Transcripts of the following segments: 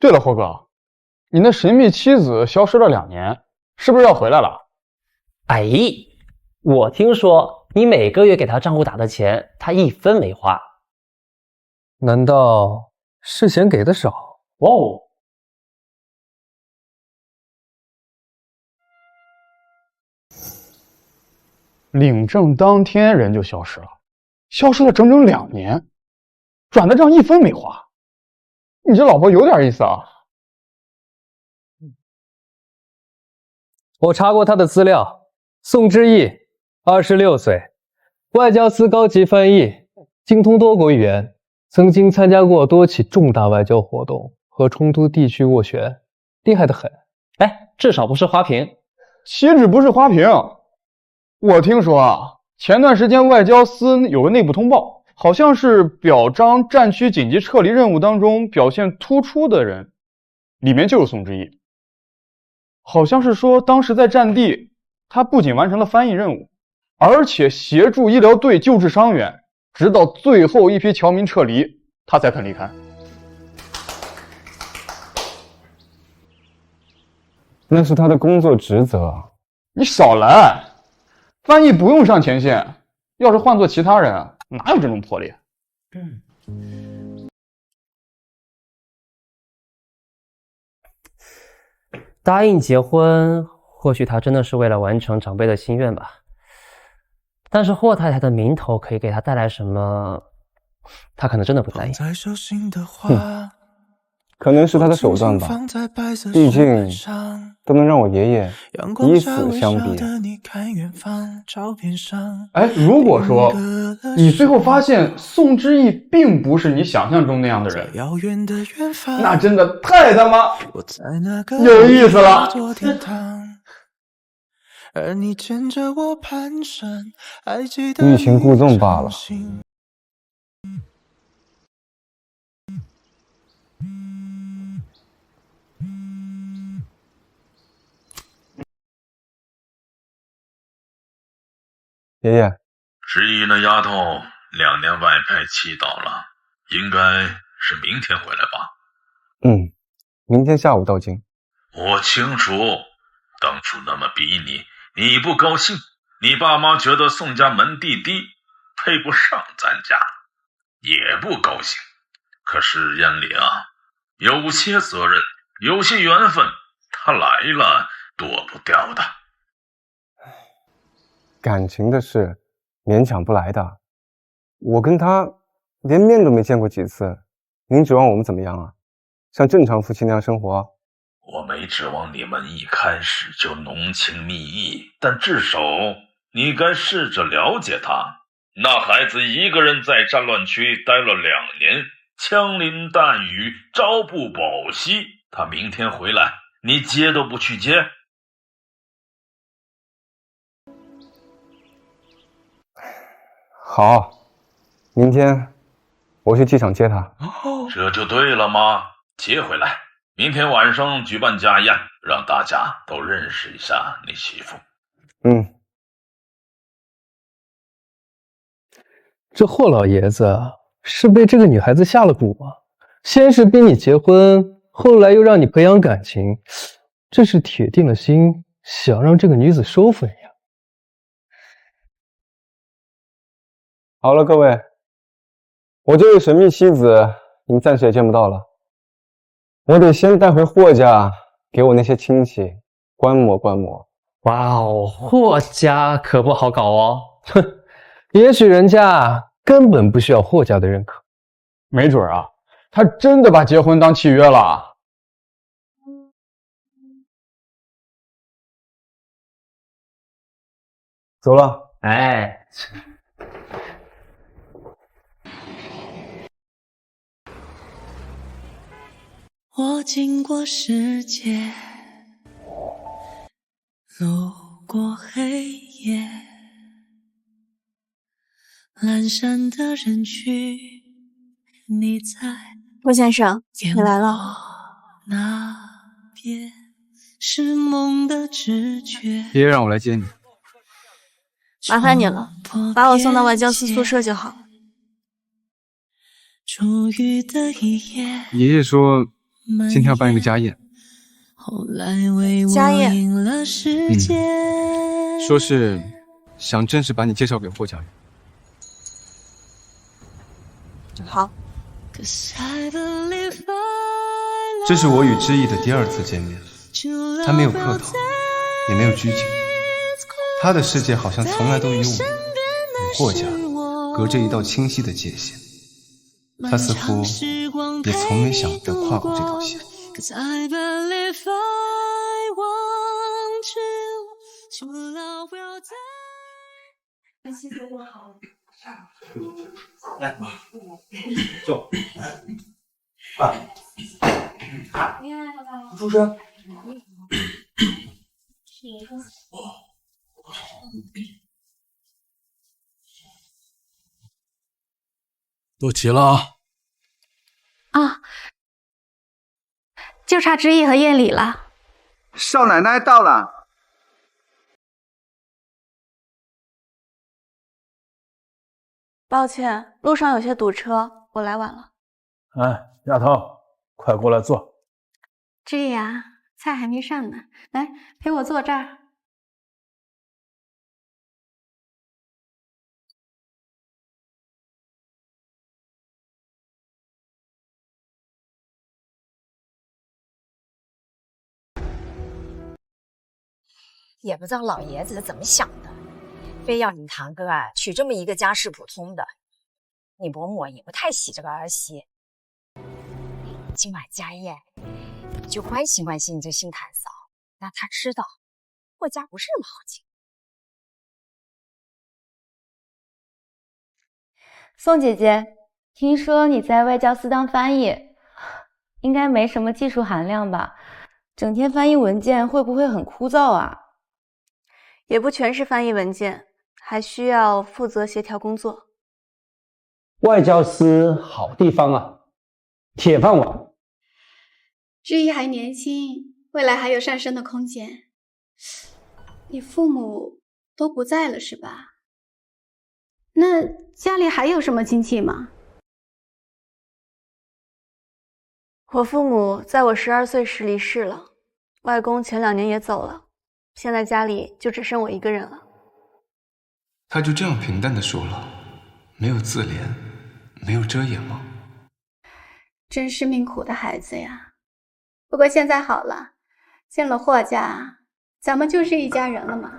对了，霍哥，你那神秘妻子消失了2年，是不是要回来了？哎，我听说你每个月给他账户打的钱，他一分没花。难道是嫌给的少？哇哦！领证当天人就消失了，消失了整整2年，转的账一分没花。你这老婆有点意思啊！我查过他的资料，宋之义，26岁，外交司高级翻译，精通多国语言，曾经参加过多起重大外交活动和冲突地区斡旋，厉害得很。哎，至少不是花瓶。岂止不是花瓶，我听说啊，前段时间外交司有个内部通报，好像是表彰战区紧急撤离任务当中表现突出的人，里面就有宋之义。好像是说当时在战地，他不仅完成了翻译任务，而且协助医疗队救治伤员，直到最后一批侨民撤离，他才肯离开。那是他的工作职责。你少来，翻译不用上前线，要是换做其他人，哪有这种魄力？答应结婚，或许他真的是为了完成长辈的心愿吧。但是霍太太的名头可以给他带来什么，他可能真的不在意。可能是他的手段吧，毕竟都能让我爷爷以死相逼。哎，如果说你最后发现宋之义并不是你想象中那样的人，那真的太他妈有意思了。欲擒故纵罢了。爷爷，之一那丫头2年外派气倒了，应该是明天回来吧？明天下午到京。我清楚，当初那么逼你不高兴，你爸妈觉得宋家门第低，配不上咱家，也不高兴。可是眼里啊，有些责任，有些缘分，他来了躲不掉的。感情的事勉强不来的，我跟他连面都没见过几次，您指望我们怎么样啊？像正常夫妻那样生活？我没指望你们一开始就浓情蜜意，但至少你该试着了解他。那孩子一个人在战乱区待了2年，枪林弹雨，朝不保夕。他明天回来，你接都不去接。好，明天我去机场接他。这就对了吗？接回来，明天晚上举办家宴，让大家都认识一下你媳妇。这霍老爷子是被这个女孩子下了蛊吗？先是逼你结婚，后来又让你培养感情，这是铁定了心，想让这个女子收服你啊！好了，各位，我这位神秘妻子你们暂时也见不到了，我得先带回霍家，给我那些亲戚观摩观摩。哇哦，霍家可不好搞哦。哼，也许人家根本不需要霍家的认可，没准啊，他真的把结婚当契约了。走了。哎。我经过世界，路过黑夜，阑珊的人群，你在霍先生，你来了。那边是梦的直觉。爷爷让我来接你，麻烦你了，把我送到外交司宿舍就好。爷爷说今天要办一个家宴。家宴？说是想正式把你介绍给霍家人。好。这是我与知意的第2次见面，他没有客套，也没有拘谨，他的世界好像从来都与我与霍家隔着一道清晰的界限，他似乎也从没想着跨过这道线。来，坐。出声。都齐了啊！啊，就差知意和燕礼了。少奶奶到了。抱歉，路上有些堵车，我来晚了。哎，丫头，快过来坐。知意啊，菜还没上呢，来陪我坐这儿。也不知道老爷子是怎么想的，非要你堂哥啊娶这么一个家世普通的。你伯母也不太喜这个儿媳。今晚家宴，就关心关心你这新堂嫂，让她知道霍家不是那么好进。宋姐姐，听说你在外交司当翻译，应该没什么技术含量吧？整天翻译文件会不会很枯燥啊？也不全是翻译文件，还需要负责协调工作。外交司好地方啊，铁饭碗。知意还年轻，未来还有上升的空间。你父母都不在了是吧？那家里还有什么亲戚吗？我父母在我12岁时离世了，外公前2年也走了，现在家里就只剩我一个人了。他就这样平淡地说了，没有自怜，没有遮掩吗？真是命苦的孩子呀。不过现在好了，进了霍家，咱们就是一家人了嘛。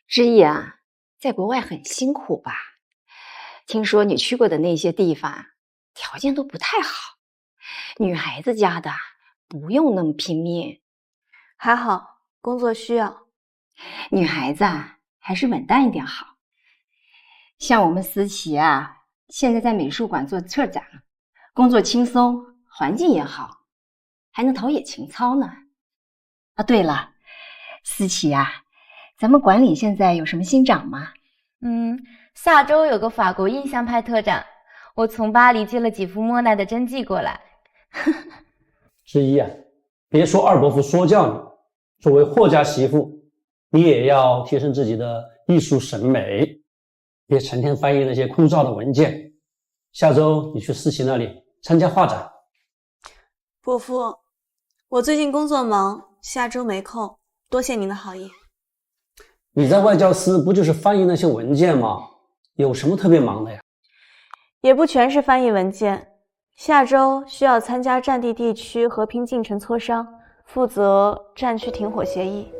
知意啊，在国外很辛苦吧？听说你去过的那些地方，条件都不太好。女孩子家的不用那么拼命。还好，工作需要。女孩子啊，还是稳当一点好。像我们思琪啊，现在在美术馆做策展，工作轻松，环境也好，还能陶冶情操呢。啊，对了，思琪啊，咱们馆里现在有什么新展吗？下周有个法国印象派特展，我从巴黎借了几幅莫奈的真迹过来。知意啊，别说二伯父说教你，作为霍家媳妇，你也要提升自己的艺术审美，别成天翻译那些枯燥的文件。下周你去思琪那里参加画展。伯父，我最近工作忙，下周没空，多谢您的好意。你在外交司不就是翻译那些文件吗？有什么特别忙的呀？也不全是翻译文件，下周需要参加战地地区和平进程磋商，负责战区停火协议。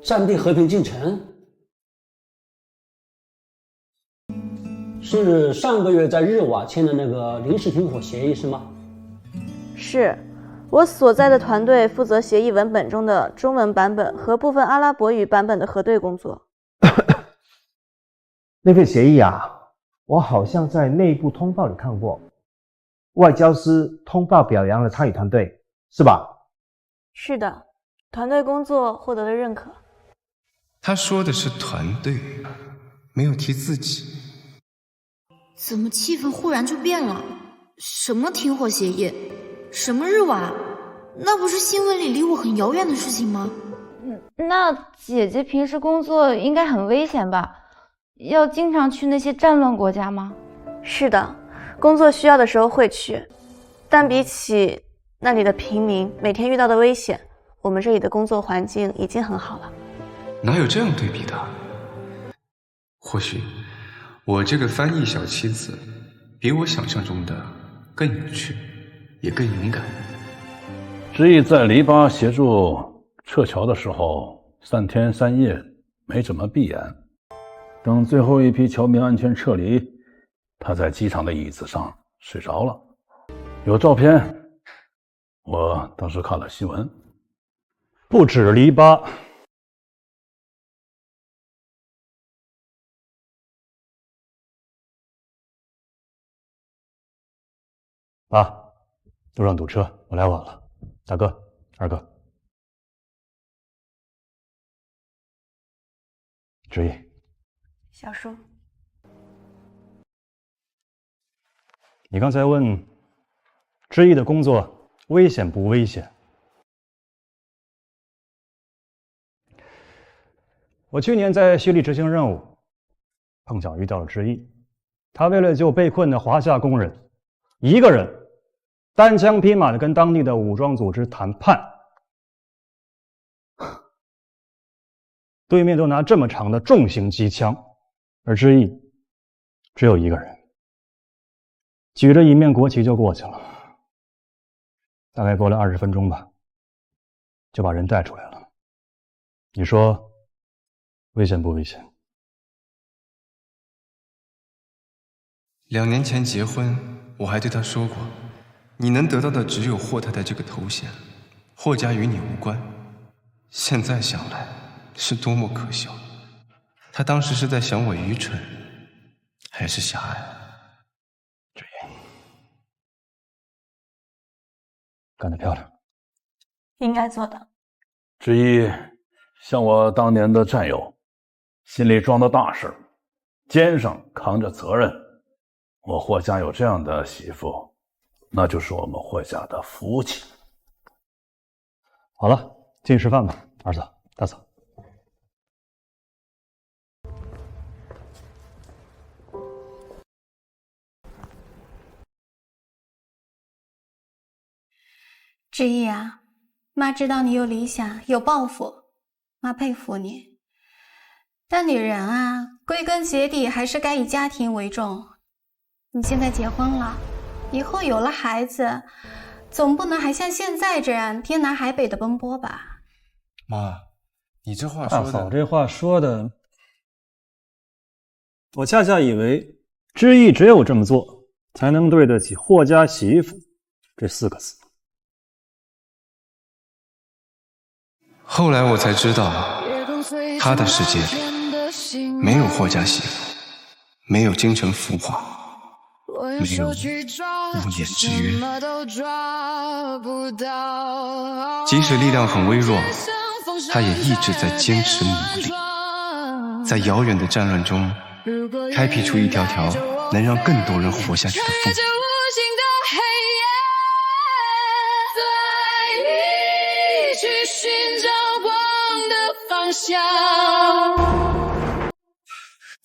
战地和平进程？是上个月在日瓦签的那个临时停火协议是吗？是，我所在的团队负责协议文本中的中文版本和部分阿拉伯语版本的核对工作。那份协议啊，我好像在内部通报里看过，外交司通报表扬了参与团队，是吧？是的，团队工作获得了认可。他说的是团队，没有提自己。怎么气氛忽然就变了？什么停火协议？什么日瓦？那不是新闻里离我很遥远的事情吗？那姐姐平时工作应该很危险吧？要经常去那些战乱国家吗？是的，工作需要的时候会去，但比起那里的平民每天遇到的危险，我们这里的工作环境已经很好了。哪有这样对比的？或许我这个翻译小妻子比我想象中的更有趣，也更勇敢。知意在篱笆协助撤侨的时候，3天3夜没怎么闭眼。等最后一批侨民安全撤离，他在机场的椅子上睡着了。有照片，我当时看了新闻。不止篱笆，爸，路上堵车，我来晚了。大哥，二哥，知意，小叔，你刚才问知意的工作危险不危险？我去年在西里执行任务，碰巧遇到了知意，他为了救被困的华夏工人，一个人单枪匹马的跟当地的武装组织谈判，对面都拿这么长的重型机枪，而知意只有一个人，举着一面国旗就过去了。大概过了20分钟吧，就把人带出来了。你说危险不危险？2年前结婚，我还对他说过，你能得到的只有霍太太这个头衔，霍家与你无关。现在想来，是多么可笑。他当时是在想我愚蠢，还是狭隘？知意，干得漂亮。应该做的。知意像我当年的战友，心里装的大事，肩上扛着责任。我霍家有这样的媳妇，那就是我们霍家的福气。好了，进去吃饭吧，二嫂、大嫂。知意啊，妈知道你有理想，有抱负，妈佩服你。但女人啊，归根结底还是该以家庭为重。你现在结婚了，以后有了孩子，总不能还像现在这样天南海北的奔波吧？妈，你这话说的……大嫂这话说的，我恰恰以为知意只有这么做，才能对得起霍家媳妇这4个字。后来我才知道，他的世界里没有霍家媳妇，没有京城浮华，没有无言之约。即使力量很微弱，他也一直在坚持努力，在遥远的战乱中开辟出一条条能让更多人活下去的缝。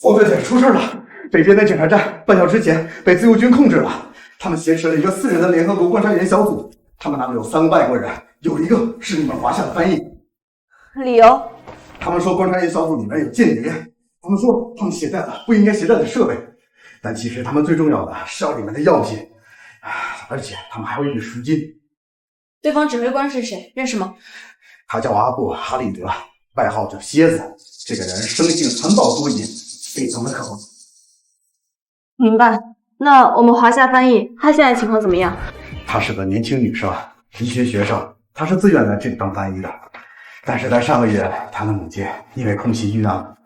黄队出事了！北边的检查站半小时前被自由军控制了，他们挟持了一个4人的联合国观察员小组，他们那里有3个外国人，有一个是你们华夏的翻译。理由？他们说观察员小组里面有间谍，他们说他们携带了不应该携带的设备，但其实他们最重要的是要里面的药品，而且他们还有一笔赎金。对方指挥官是谁？认识吗？他叫阿布·哈利德，外号叫蝎子。这个人生性残暴多疑，非常的可恶。明白。那我们华夏翻译，他现在情况怎么样？她是个年轻女生，医学学生，她是自愿来这里当翻译的。但是在上个月，她的母亲因为空袭遇难了。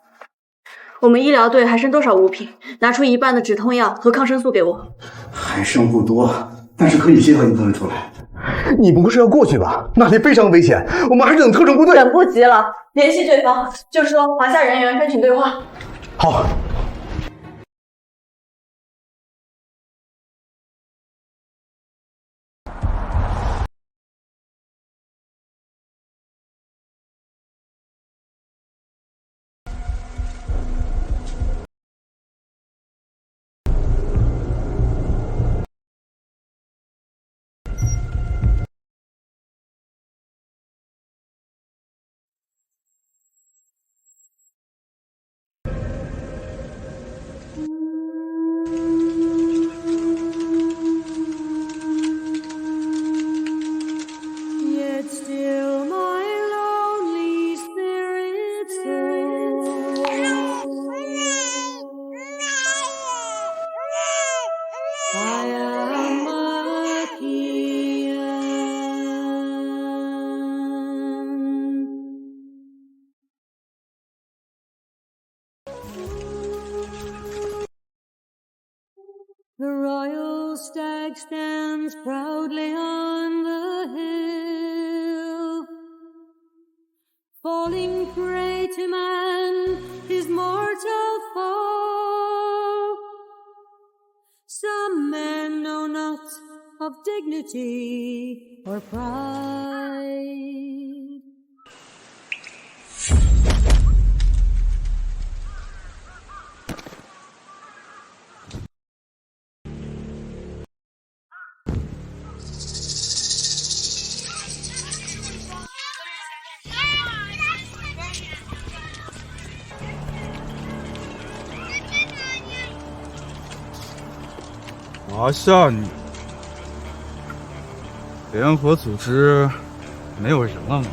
我们医疗队还剩多少物品？拿出1半的止痛药和抗生素给我。还剩不多，但是可以协调一部分出来。你不是要过去吧？那里非常危险，我们还是等特种部队。等不及了，联系对方，就说华夏人员申请对话。好。stands proudly on the hill, falling prey to man, his mortal foe. Some men know not of dignity or pride. 华夏女联合组织没有人了吗？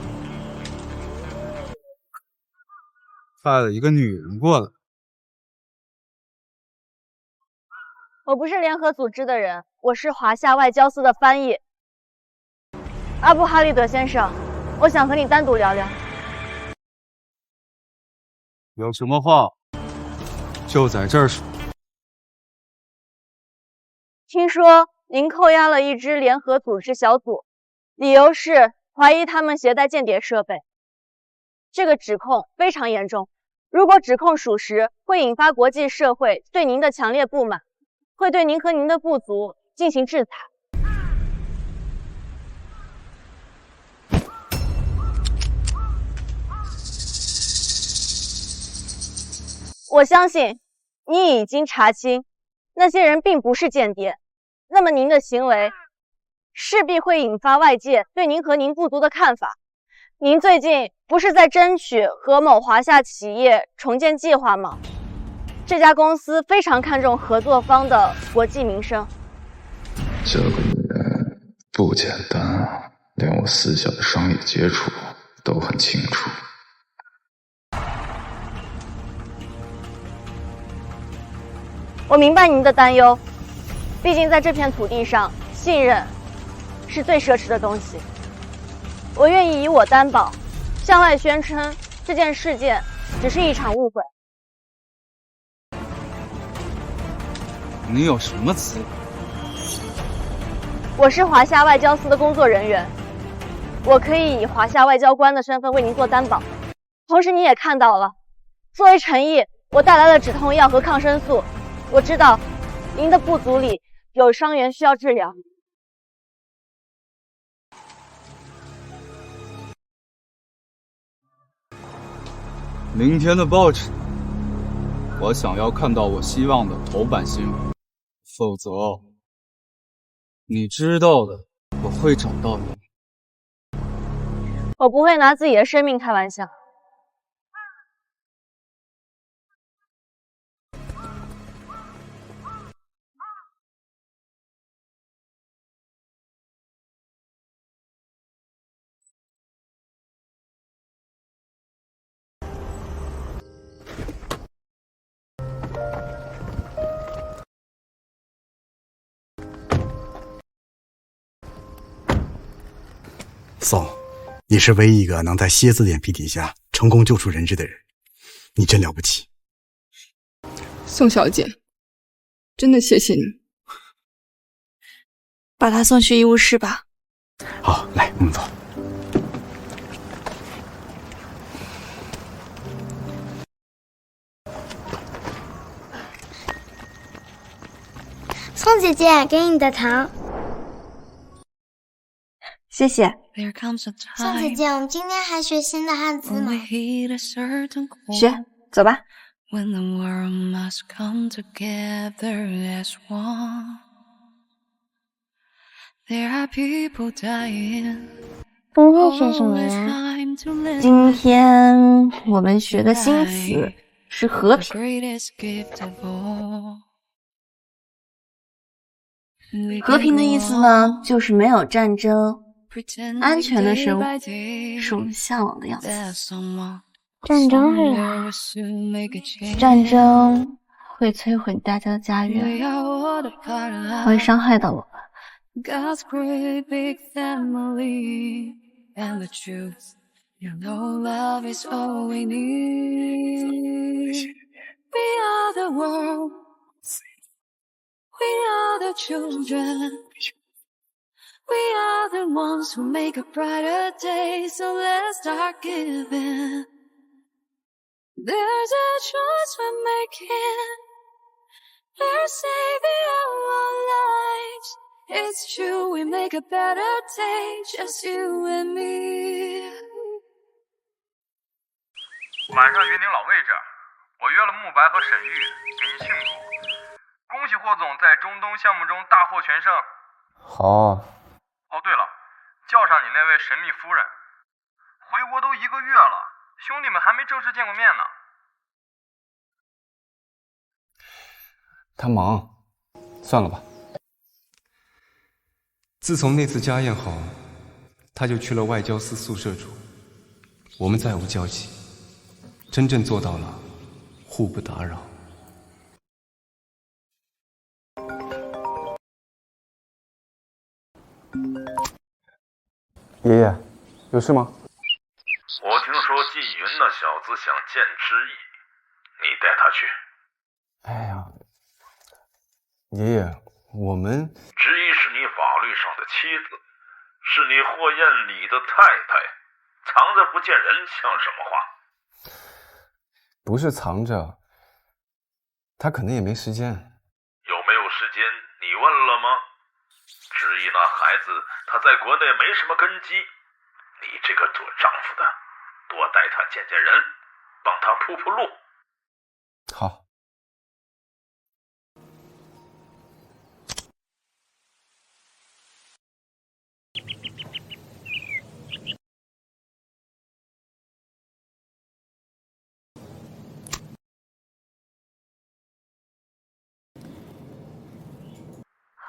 派了一个女人过来。我不是联合组织的人，我是华夏外交司的翻译。阿布哈利德先生，我想和你单独聊聊。有什么话就在这儿说。 听说您扣押了一支联合组织小组，理由是怀疑他们携带间谍设备。这个指控非常严重，如果指控属实，会引发国际社会对您的强烈不满，会对您和您的部族进行制裁。我相信你已经查清。 那些人并不是间谍，那么您的行为势必会引发外界对您和您部族的看法。您最近不是在争取和某华夏企业重建计划吗？这家公司非常看重合作方的国际名声。这个女人不简单啊，连我私下的商业接触都很清楚。 我明白您的担忧，毕竟在这片土地上，信任是最奢侈的东西。我愿意以我担保，向外宣称这件事件只是一场误会。你有什么资格？我是华夏外交司的工作人员，我可以以华夏外交官的身份为您做担保。同时，你也看到了，作为诚意，我带来了止痛药和抗生素。 我知道，您的部族里有伤员需要治疗。明天的报纸，我想要看到我希望的头版新闻，否则，你知道的，我会找到你。我不会拿自己的生命开玩笑。 宋，你是唯一一个能在蝎子脸皮底下成功救出人质的人，你真了不起。宋小姐，真的谢谢你。把他送去医务室吧。好，来，我们走。宋姐姐，给你的糖。谢谢。 宋姐姐，我们今天还学新的汉字吗？学，走吧。今天学什么呀？今天我们学的新词是和平。和平的意思呢，就是没有战争。 安全的生活是我们向往的样子。战争是啥？战争会摧毁大家的家园，会伤害到我们。We are the children. We are the ones who make a brighter day. So let's start giving. There's a choice we're making. We're saving our lives. It's true, we make a better day. Just you and me. 晚上云顶老魏这儿，我约了慕白和沈玉给您庆祝。恭喜霍总在中东项目中大获全胜。好。哦，对了，叫上你那位神秘夫人。回国都1个月了，兄弟们还没正式见过面呢。他忙，算了吧。自从那次家宴后，他就去了外交司宿舍住，我们再无交集，真正做到了互不打扰。爷爷，有事吗？我听说季云那小子想见知意，你带他去。哎呀，爷爷，我们知意是你法律上的妻子，是你霍艳里的太太，藏着不见人像什么话？不是藏着，他可能也没时间。有没有时间？你问了吗？知意那孩子，他在国内没什么根基，你这个做丈夫的，多带他见见人，帮他铺铺路。好。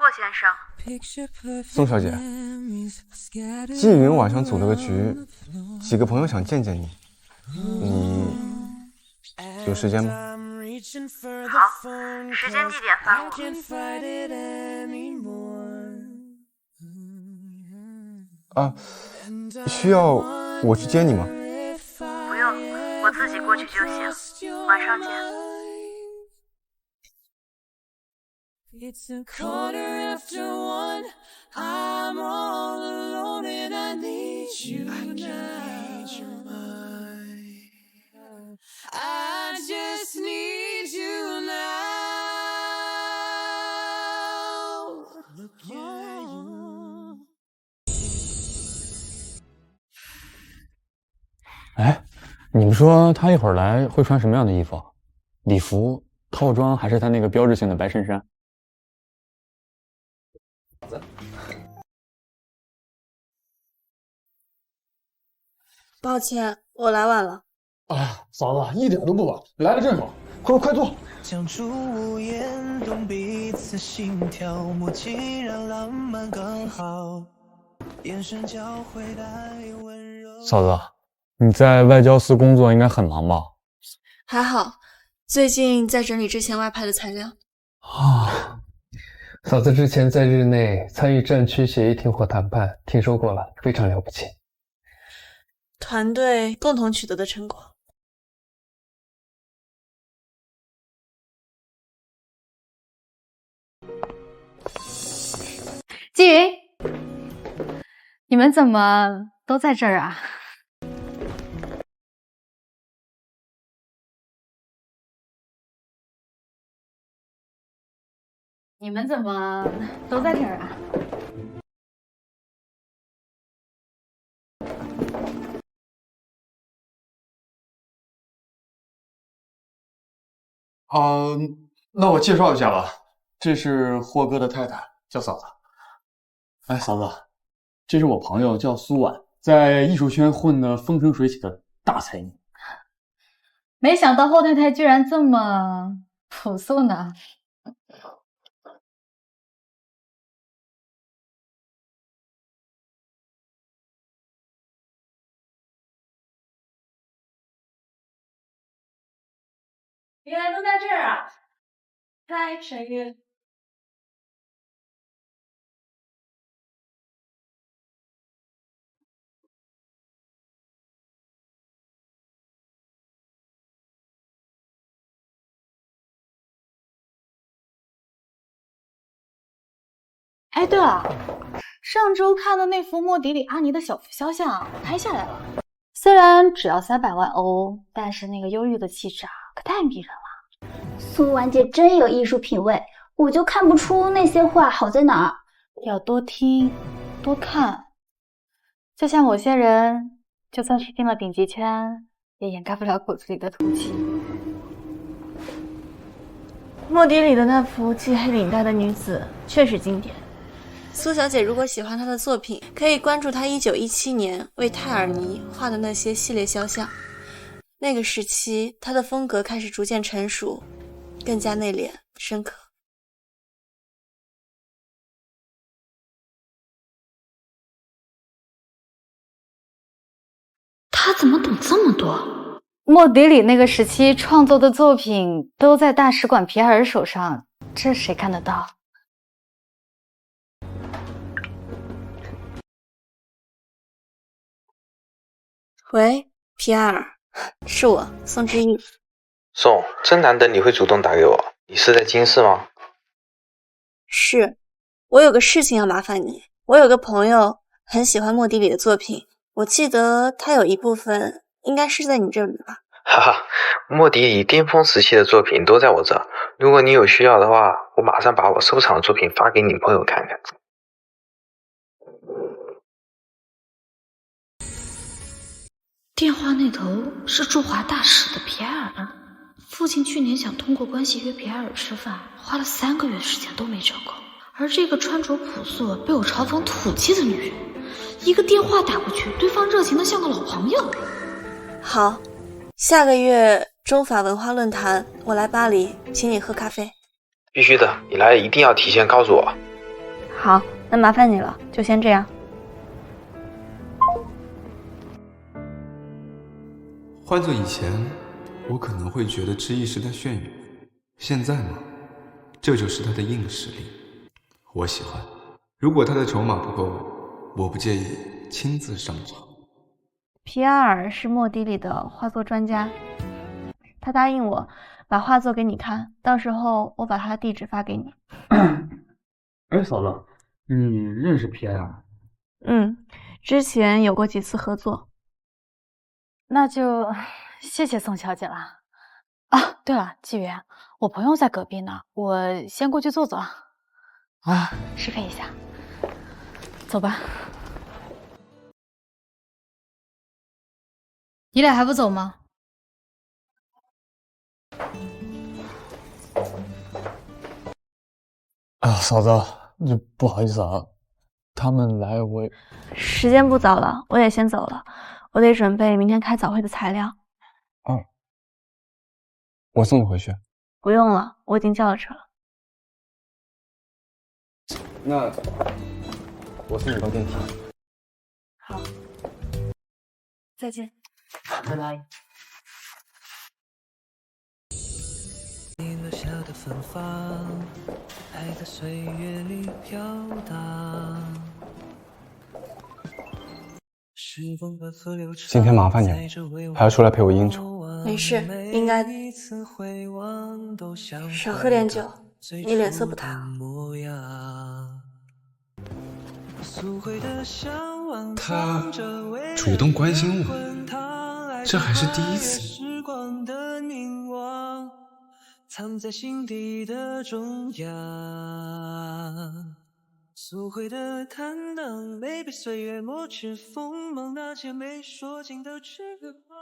霍先生，宋小姐，季云晚上组了个局，几个朋友想见见你，你有时间吗？好，时间地点发我。啊，需要我去接你吗？不用，我自己过去就行。晚上见。It's a quarter after 1. I'm all alone and I need you now. I just need you now. Look at you. 哎，你们说他一会儿来会穿什么样的衣服？礼服、套装，还是他那个标志性的白衬衫？抱歉，我来晚了。啊，嫂子一点都不晚，来的正好，快坐。相处无言，懂彼此心跳，默契让浪漫更好。眼神交汇带温柔。嫂子，你在外交司工作应该很忙吧？还好，最近在整理之前外派的材料。啊，嫂子之前在日内参与战区协议停火谈判，听说过了，非常了不起。团队共同取得的成果。季云，你们怎么都在这儿啊？你们怎么都在这儿啊？那我介绍一下吧，这是霍哥的太太，叫嫂子。哎，嫂子，这是我朋友，叫苏婉，在艺术圈混得风生水起的大才女。没想到后太太居然这么朴素呢。原来都在这儿啊！嗨，沈玉。哎，对了，上周看的那幅莫迪里阿尼的小幅肖像拍下来了，虽然只要300万欧，但是那个忧郁的气质啊，可太迷人了。苏婉姐真有艺术品味，我就看不出那些画好在哪儿。要多听，多看。就像某些人，就算是进了顶级圈，也掩盖不了骨子里的土气。莫迪里的那幅系黑领带的女子确实经典。苏小姐如果喜欢她的作品，可以关注她1917年为泰尔尼画的那些系列肖像。那个时期，她的风格开始逐渐成熟，更加内敛深刻。他怎么懂这么多？莫迪里那个时期创作的作品都在大使馆皮埃尔手上，这谁看得到？喂，皮埃尔，是我，宋之意。宋，真难得你会主动打给我，你是在京市吗？是，我有个事情要麻烦你。我有个朋友很喜欢莫迪里的作品，我记得他有一部分应该是在你这里吧？哈哈，莫迪里巅峰时期的作品都在我这儿。如果你有需要的话，我马上把我收藏的作品发给你朋友看看。电话那头是驻华大使的皮埃尔。父亲去年想通过关系约皮埃尔吃饭，花了3个月时间都没成功。而这个穿着朴素、被我嘲讽土气的女人，一个电话打过去，对方热情的像个老朋友。好，下个月中法文化论坛，我来巴黎，请你喝咖啡。必须的，你来一定要提前告诉我。好，那麻烦你了，就先这样。换做以前，我可能会觉得知意是在炫耀，现在嘛，这就是他的硬实力。我喜欢。如果他的筹码不够，我不介意亲自上场。皮埃尔是莫迪里的画作专家，他答应我把画作给你看，到时候我把他的地址发给你。哎，嫂子，你认识皮埃尔？之前有过几次合作。那就谢谢宋小姐了。啊，对了，纪元，我朋友在隔壁呢，我先过去坐坐。啊，适配一下，走吧。你俩还不走吗？啊，嫂子，不好意思啊，他们来我……时间不早了，我也先走了，我得准备明天开早会的材料。哦，我送你回去。不用了，我已经叫了车了。那我送你到电梯。好，再见。拜拜。你留下的芬芳，还在岁月里飘荡。今天麻烦你了，还要出来陪我应酬。没事，应该的。少喝点酒，你脸色不太好。他主动关心我，这还是第一次。藏在心底的中央，苏回的坦荡，没被岁月磨去锋芒，那些没说尽的翅膀。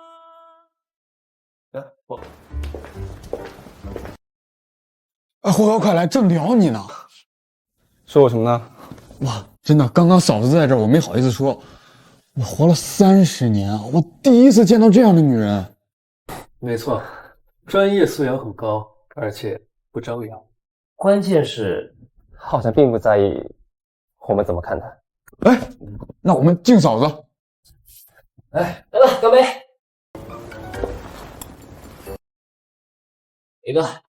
霍哥，快来，正聊你呢。说我什么呢？哇，真的，刚刚嫂子在这儿，我没好意思说。我活了30年，我第一次见到这样的女人。没错，专业素养很高，而且不招摇。关键是，好像并不在意我们怎么看他。哎，那我们敬嫂子。哎，来了，干杯！一个。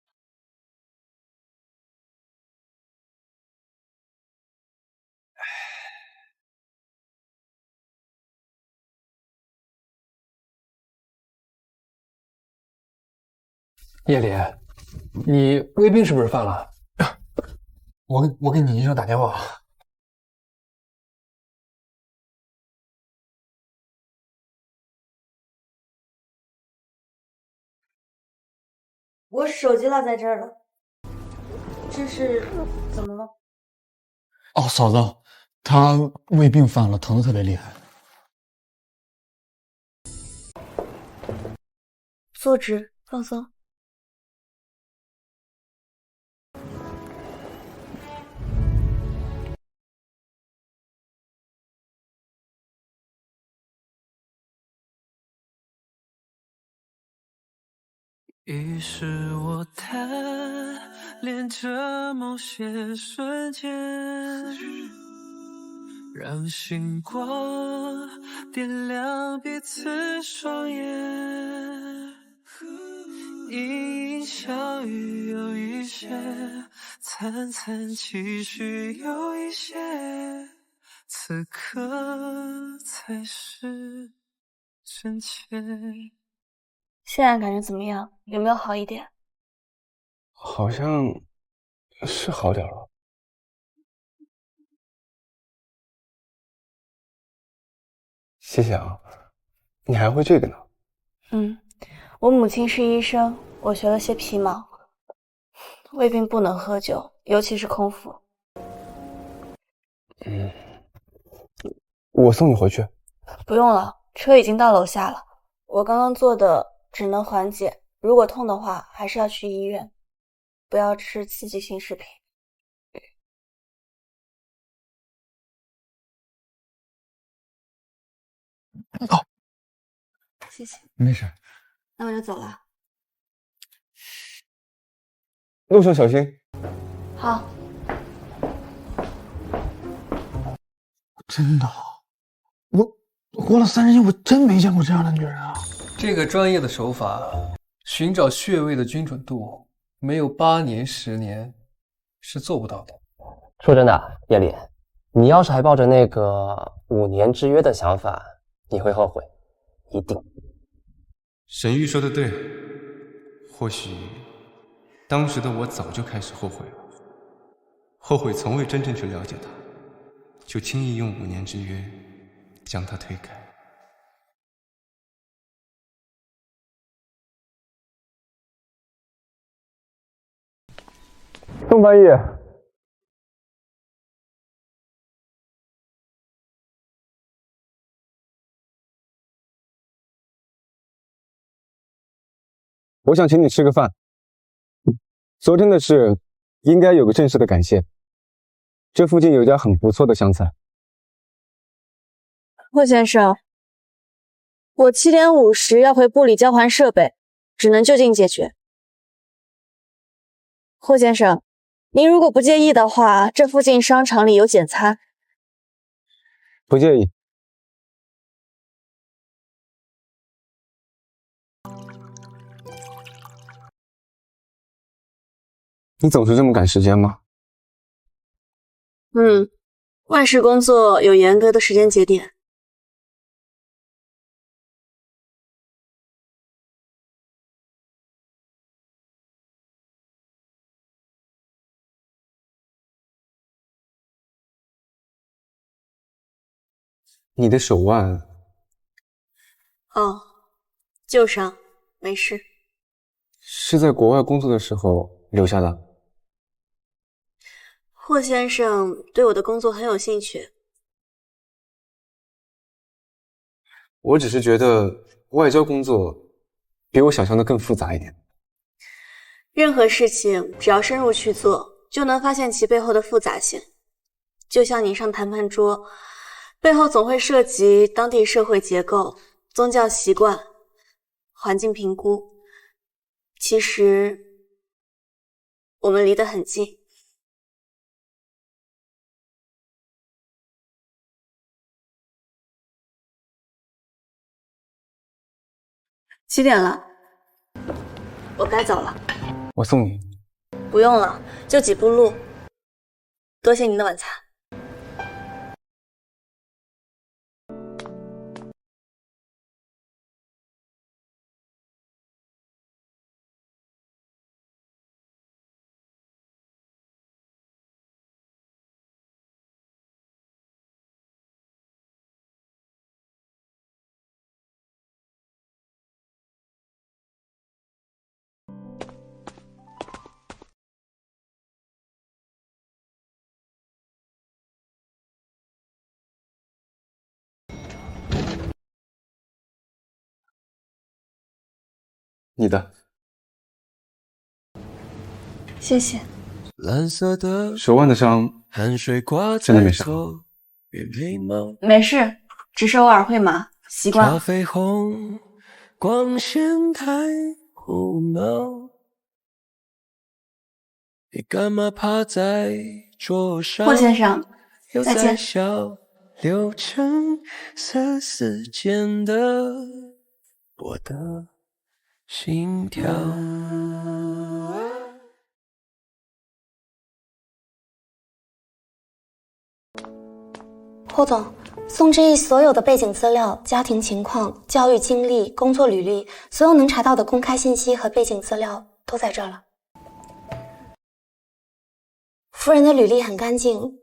叶里，你胃病是不是犯了？我给你医生打电话，我手机落在这儿了。这是怎么了？哦，嫂子，他胃病犯了，疼得特别厉害。坐直，放松。于是我贪恋着某些瞬间，让星光点亮彼此双眼。一阴小雨有一些，惨惨戚绪有一些，此刻才是真切。现在感觉怎么样？有没有好一点？好像是好点了。谢谢啊，你还会这个呢？我母亲是医生，我学了些皮毛。胃病不能喝酒，尤其是空腹。我送你回去。不用了，车已经到楼下了。我刚刚做的只能缓解，如果痛的话，还是要去医院。不要吃刺激性食品。哦，谢谢。没事。那我就走了。路上小心。好。真的，我活了30年，我真没见过这样的女人啊！这个专业的手法，寻找穴位的精准度，没有8年10年是做不到的。说真的，叶丽，你要是还抱着那个5年之约的想法，你会后悔，一定。沈玉说的对，或许当时的我早就开始后悔了，后悔从未真正去了解他，就轻易用5年之约将他推开。宋翻译，我想请你吃个饭。昨天的事应该有个正式的感谢。这附近有家很不错的湘菜。霍先生，我7点50要回部里交还设备，只能就近解决。霍先生，您如果不介意的话，这附近商场里有简餐。不介意。你总是这么赶时间吗？外事工作有严格的时间节点。你的手腕……哦，旧伤，没事。是在国外工作的时候留下的。霍先生对我的工作很有兴趣。我只是觉得外交工作比我想象的更复杂一点。任何事情只要深入去做，就能发现其背后的复杂性。就像你上谈判桌，背后总会涉及当地社会结构、宗教习惯、环境评估。其实我们离得很近。7点了，我该走了。我送你。不用了，就几步路。多谢您的晚餐。你的。谢谢。蓝色的手腕的伤汗水挂真的没啥。没事，只是偶尔会麻，习惯了。咖啡红，光线太胡闹，你干嘛趴在桌上？霍先生，再见。流成色丝间的我的心跳。霍总，宋之毅所有的背景资料、家庭情况、教育经历、工作履历，所有能查到的公开信息和背景资料都在这儿了。夫人的履历很干净，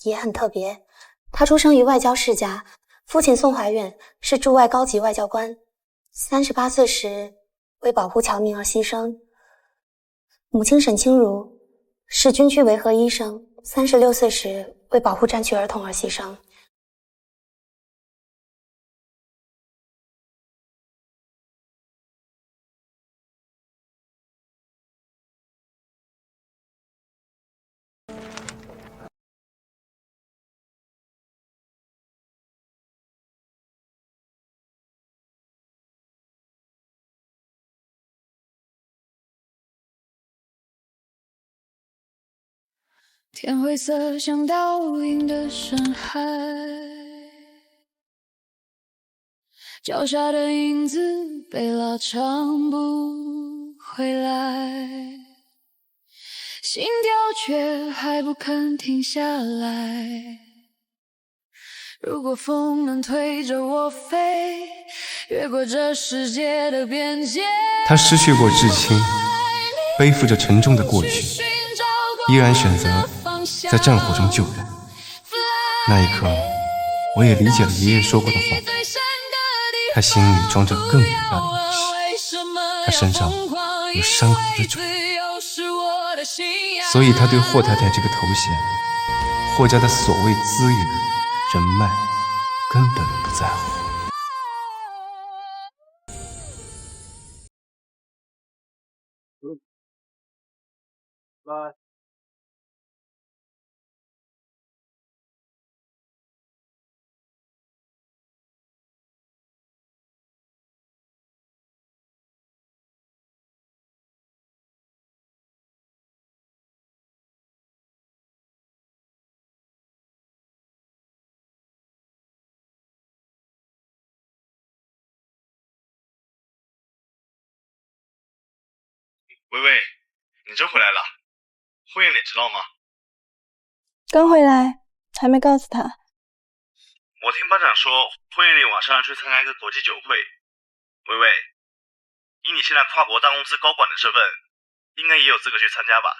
也很特别。她出生于外交世家，父亲宋怀远是驻外高级外交官，38岁时为保护侨民而牺牲。母亲沈清如是军区维和医生，36岁时为保护战区儿童而牺牲。天灰色像倒映的深海，脚下的影子被拉长不回来，心跳却还不肯停下来。如果风能推着我飞，越过这世界的边界。他失去过至亲，背负着沉重的过去，依然选择在战火中救人。那一刻，我也理解了爷爷说过的话，他心里装着更伟大的勇气，他身上有伤痕的主，所以他对霍太太这个头衔，霍家的所谓资源人脉根本不在乎。薇薇，你真回来了，霍艳丽知道吗？刚回来，还没告诉他。我听班长说，霍艳丽晚上要去参加一个国际酒会。薇薇，以你现在跨国大公司高管的身份，应该也有资格去参加吧？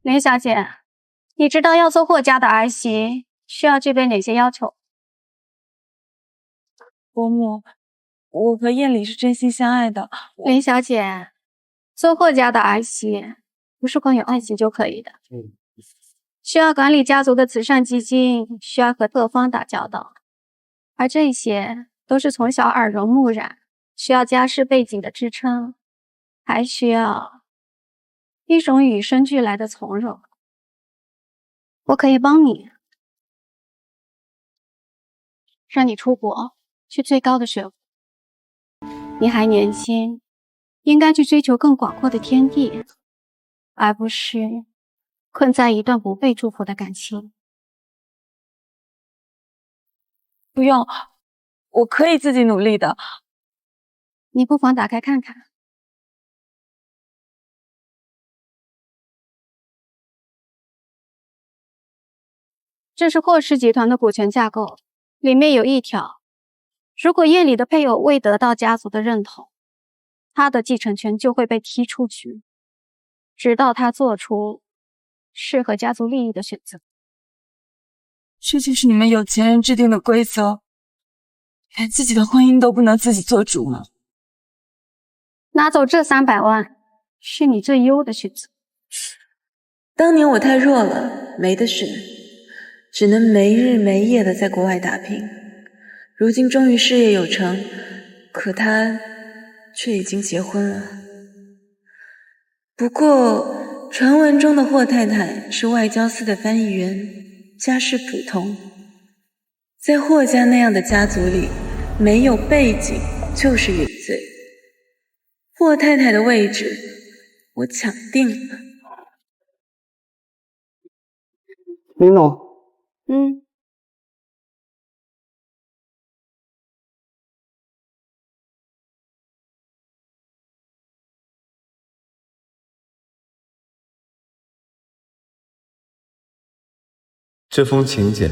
林小姐，你知道要做霍家的儿媳需要具备哪些要求？伯母，我和艳丽是真心相爱的。林小姐，做霍家的儿媳不是光有爱情就可以的，需要管理家族的慈善基金，需要和各方打交道，而这些都是从小耳濡目染，需要家世背景的支撑，还需要一种与生俱来的从容。我可以帮你，让你出国去最高的学府。你还年轻，应该去追求更广阔的天地，而不是困在一段不被祝福的感情。不用，我可以自己努力的。你不妨打开看看。这是霍氏集团的股权架构，里面有一条，如果艳丽的配偶未得到家族的认同，他的继承权就会被踢出去，直到他做出适合家族利益的选择。这就是你们有钱人制定的规则，连自己的婚姻都不能自己做主吗？拿走这300万，是你最优的选择。当年我太弱了，没得选。只能没日没夜的在国外打拼。如今终于事业有成，可他却已经结婚了。不过传闻中的霍太太是外交司的翻译员，家世普通。在霍家那样的家族里，没有背景就是原罪。霍太太的位置我抢定了。林总，这封请柬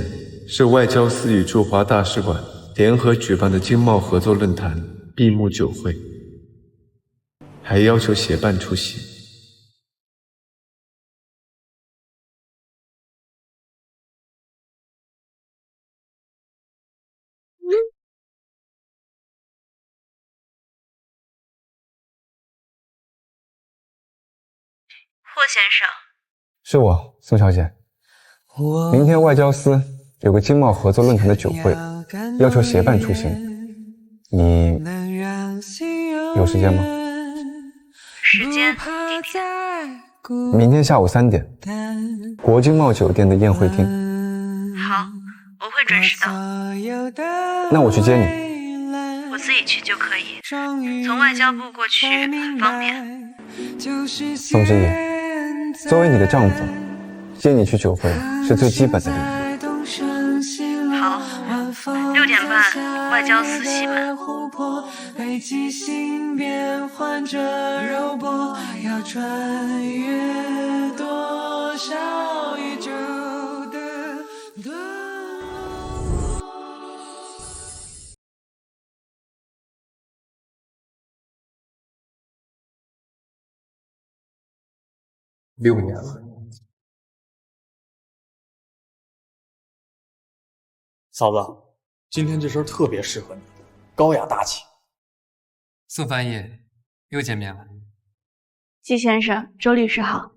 是外交司与驻华大使馆联合举办的经贸合作论坛闭幕酒会，还要求协办出席。霍先生，是我，宋小姐。明天外交司有个经贸合作论坛的酒会，要求协办出席，你有时间吗？时间、地点。明天下午3点，国经贸酒店的宴会厅。好，我会准时到。那我去接你。我自己去就可以，从外交部过去很方便。宋之野，作为你的丈夫，接你去酒会是最基本的礼仪。好，6点半，外交司西门。6年了。嫂子，今天这身特别适合你，高雅大气。宋翻译，又见面了。季先生，周律师好。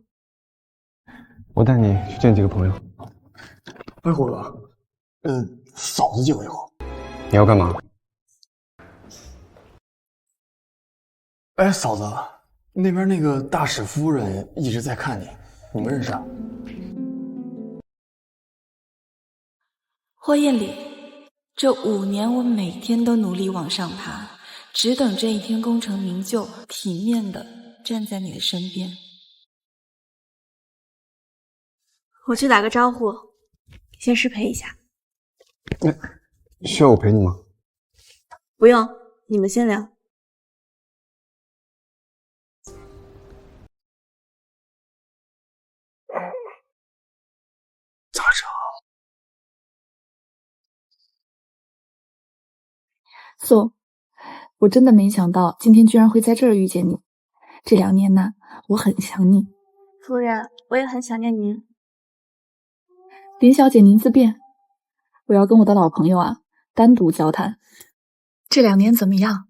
我带你去见几个朋友。哎，霍哥，嫂子借我一会儿。你要干嘛？哎，嫂子，那边那个大使夫人一直在看你，你们认识啊？霍艳丽，这5年我每天都努力往上爬，只等这一天功成名就，体面的站在你的身边。我去打个招呼，先失陪一下。需要我陪你吗？不用，你们先聊。咋整？宋，我真的没想到今天居然会在这儿遇见你。这2年呢，我很想你。夫人，我也很想念您。林小姐，您自便。我要跟我的老朋友单独交谈。这2年怎么样？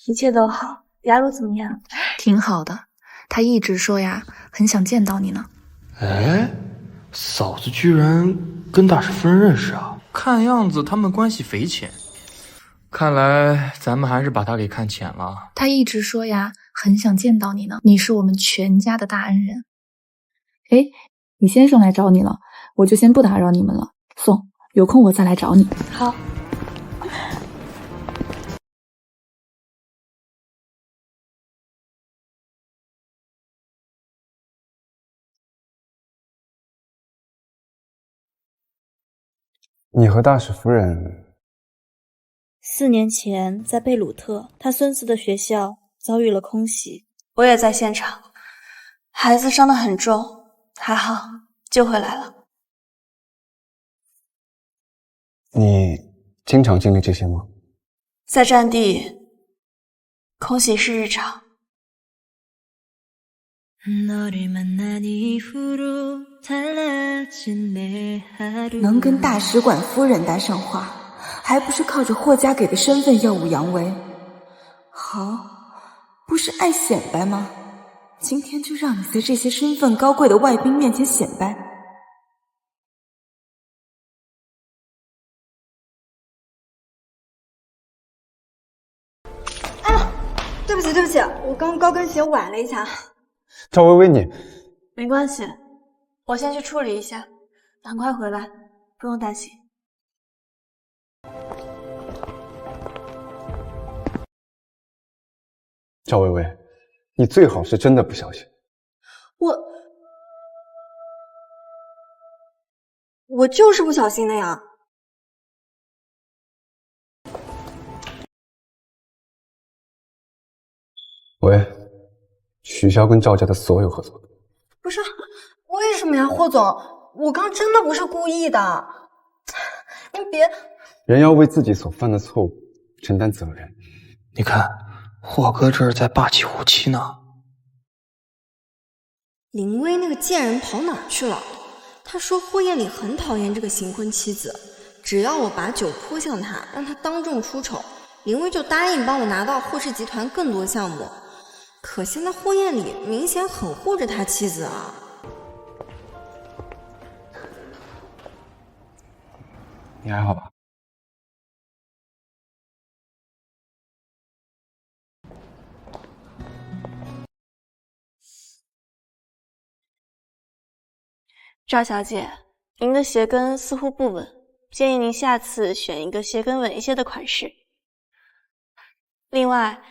一切都好。雅茹怎么样？挺好的，她一直说很想见到你呢。哎，嫂子居然跟大使夫人认识啊？看样子他们关系匪浅。看来咱们还是把她给看浅了。她一直说很想见到你呢，你是我们全家的大恩人。哎，你先生来找你了，我就先不打扰你们了。宋，有空我再来找你。好。你和大使夫人4年前在贝鲁特，他孙子的学校遭遇了空袭，我也在现场，孩子伤得很重，还好救回来了。你经常经历这些吗？在战地，空袭是日常。能跟大使馆夫人搭上话，还不是靠着霍家给的身份耀武扬威？好，不是爱显摆吗？今天就让你在这些身份高贵的外宾面前显摆。双高跟鞋崴了一下。赵薇薇，你没关系，我先去处理一下，很快回来，不用担心。赵薇薇，你最好是真的不小心。我就是不小心的呀。喂，取消跟赵家的所有合作。不是，为什么呀，霍总？我刚真的不是故意的，你别。人要为自己所犯的错误承担责任。你看，霍哥这是在霸气虎妻呢。林薇那个贱人跑哪儿去了？他说霍艳丽很讨厌这个新婚妻子，只要我把酒泼向他，让他当众出丑，林薇就答应帮我拿到霍氏集团更多项目。可现在霍艳丽明显很护着他妻子啊。你还好吧？赵小姐，您的鞋跟似乎不稳，建议您下次选一个鞋跟稳一些的款式。另外，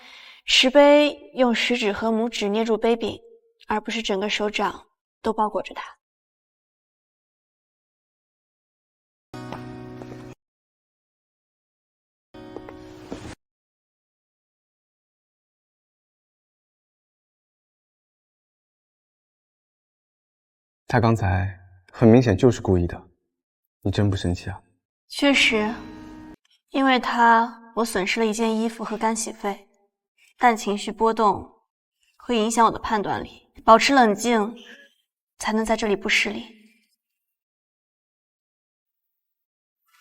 持杯用食指和拇指捏住杯柄，而不是整个手掌都包裹着它。他刚才很明显就是故意的，你真不生气啊？确实，因为他，我损失了一件衣服和干洗费，但情绪波动会影响我的判断力，保持冷静才能在这里不失礼。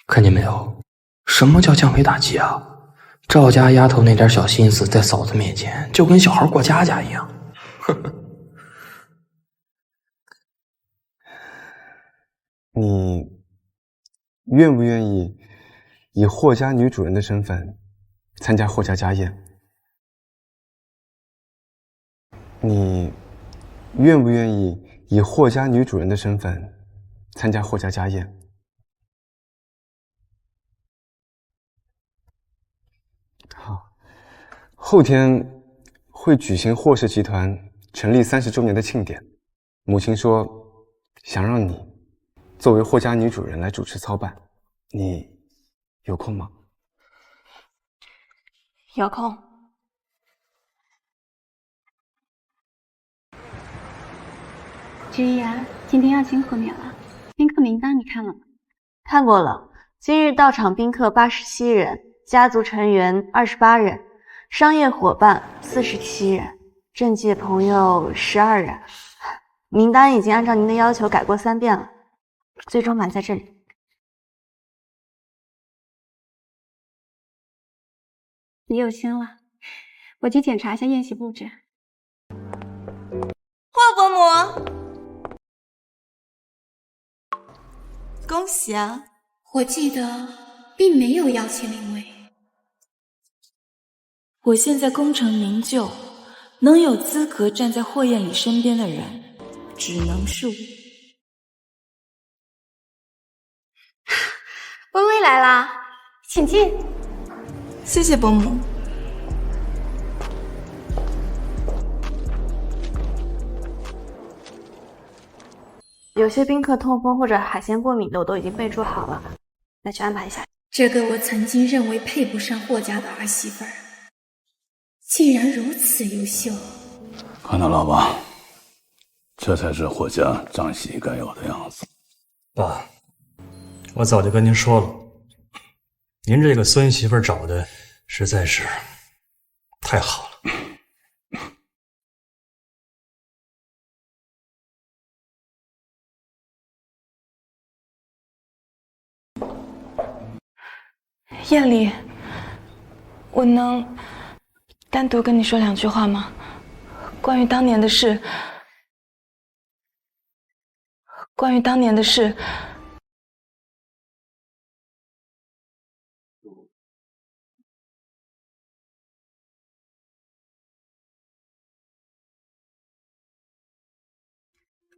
看见没有，什么叫降维打击啊？赵家丫头那点小心思，在嫂子面前就跟小孩过家家一样。呵呵。你愿不愿意以霍家女主人的身份参加霍家家宴？你愿不愿意以霍家女主人的身份参加霍家家宴？好，后天会举行霍氏集团成立30周年的庆典，母亲说想让你作为霍家女主人来主持操办，你有空吗？有空。之一啊，今天要请贺冕了，宾客名单你看了吗？看过了，今日到场宾客87人，家族成员28人，商业伙伴47人，政界朋友12人。名单已经按照您的要求改过3遍了，最终满在这里。你有心了，我去检查一下宴席布置。霍伯母，恭喜啊！我记得并没有邀请林薇。我现在功成名就，能有资格站在霍艳丽身边的人，只能是我。薇薇来啦，请进。谢谢伯母。有些宾客痛风或者海鲜过敏的，我都已经备注好了，那去安排一下。这个我曾经认为配不上霍家的儿媳妇儿，竟然如此优秀。看到了吧，这才是霍家长媳该有的样子。爸，我早就跟您说了，您这个孙媳妇找的实在是太好了。艳丽，我能单独跟你说2句话吗？关于当年的事，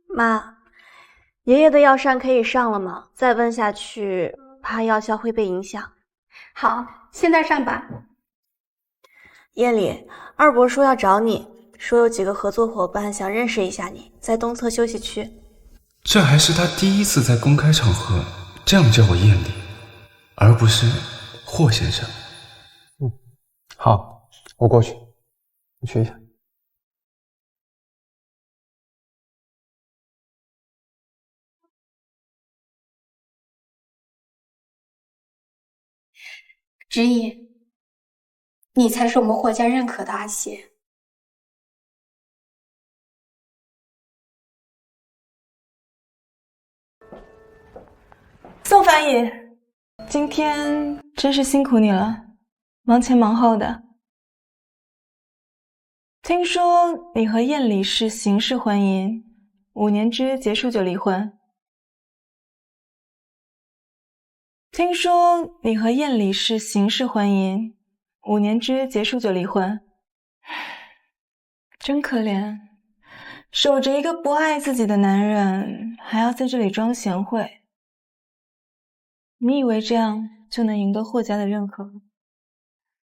妈，爷爷的药膳可以上了吗？再问下去，怕药效会被影响。好，现在上吧。燕里，二伯说要找你，说有几个合作伙伴想认识一下你，在东侧休息区。这还是他第一次在公开场合这样叫我燕里，而不是霍先生。好，我过去，你去一下。直言，你才是我们霍家认可的阿邪。宋翻译，今天真是辛苦你了，忙前忙后的。听说你和燕里是形式婚姻，5年之约结束就离婚。听说你和燕里是形式婚姻，5年之约结束就离婚，真可怜，守着一个不爱自己的男人，还要在这里装贤惠。你以为这样就能赢得霍家的认可？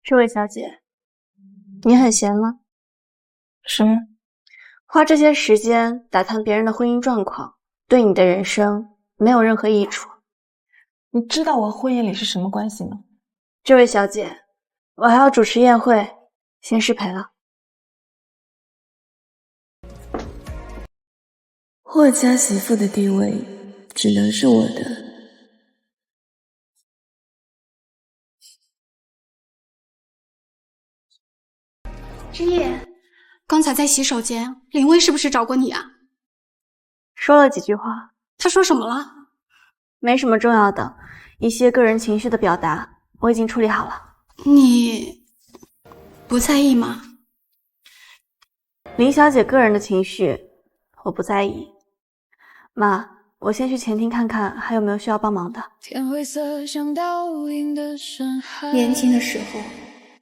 这位小姐，你很闲吗？什么？花这些时间打探别人的婚姻状况，对你的人生没有任何益处。你知道我和燕里是什么关系吗？这位小姐，我还要主持宴会，先失陪了。霍家媳妇的地位只能是我的。之夜，刚才在洗手间，林薇是不是找过你啊？说了几句话。他说什么了？没什么重要的，一些个人情绪的表达，我已经处理好了。你不在意吗？林小姐个人的情绪，我不在意。妈，我先去前厅看看还有没有需要帮忙的。年轻的时候，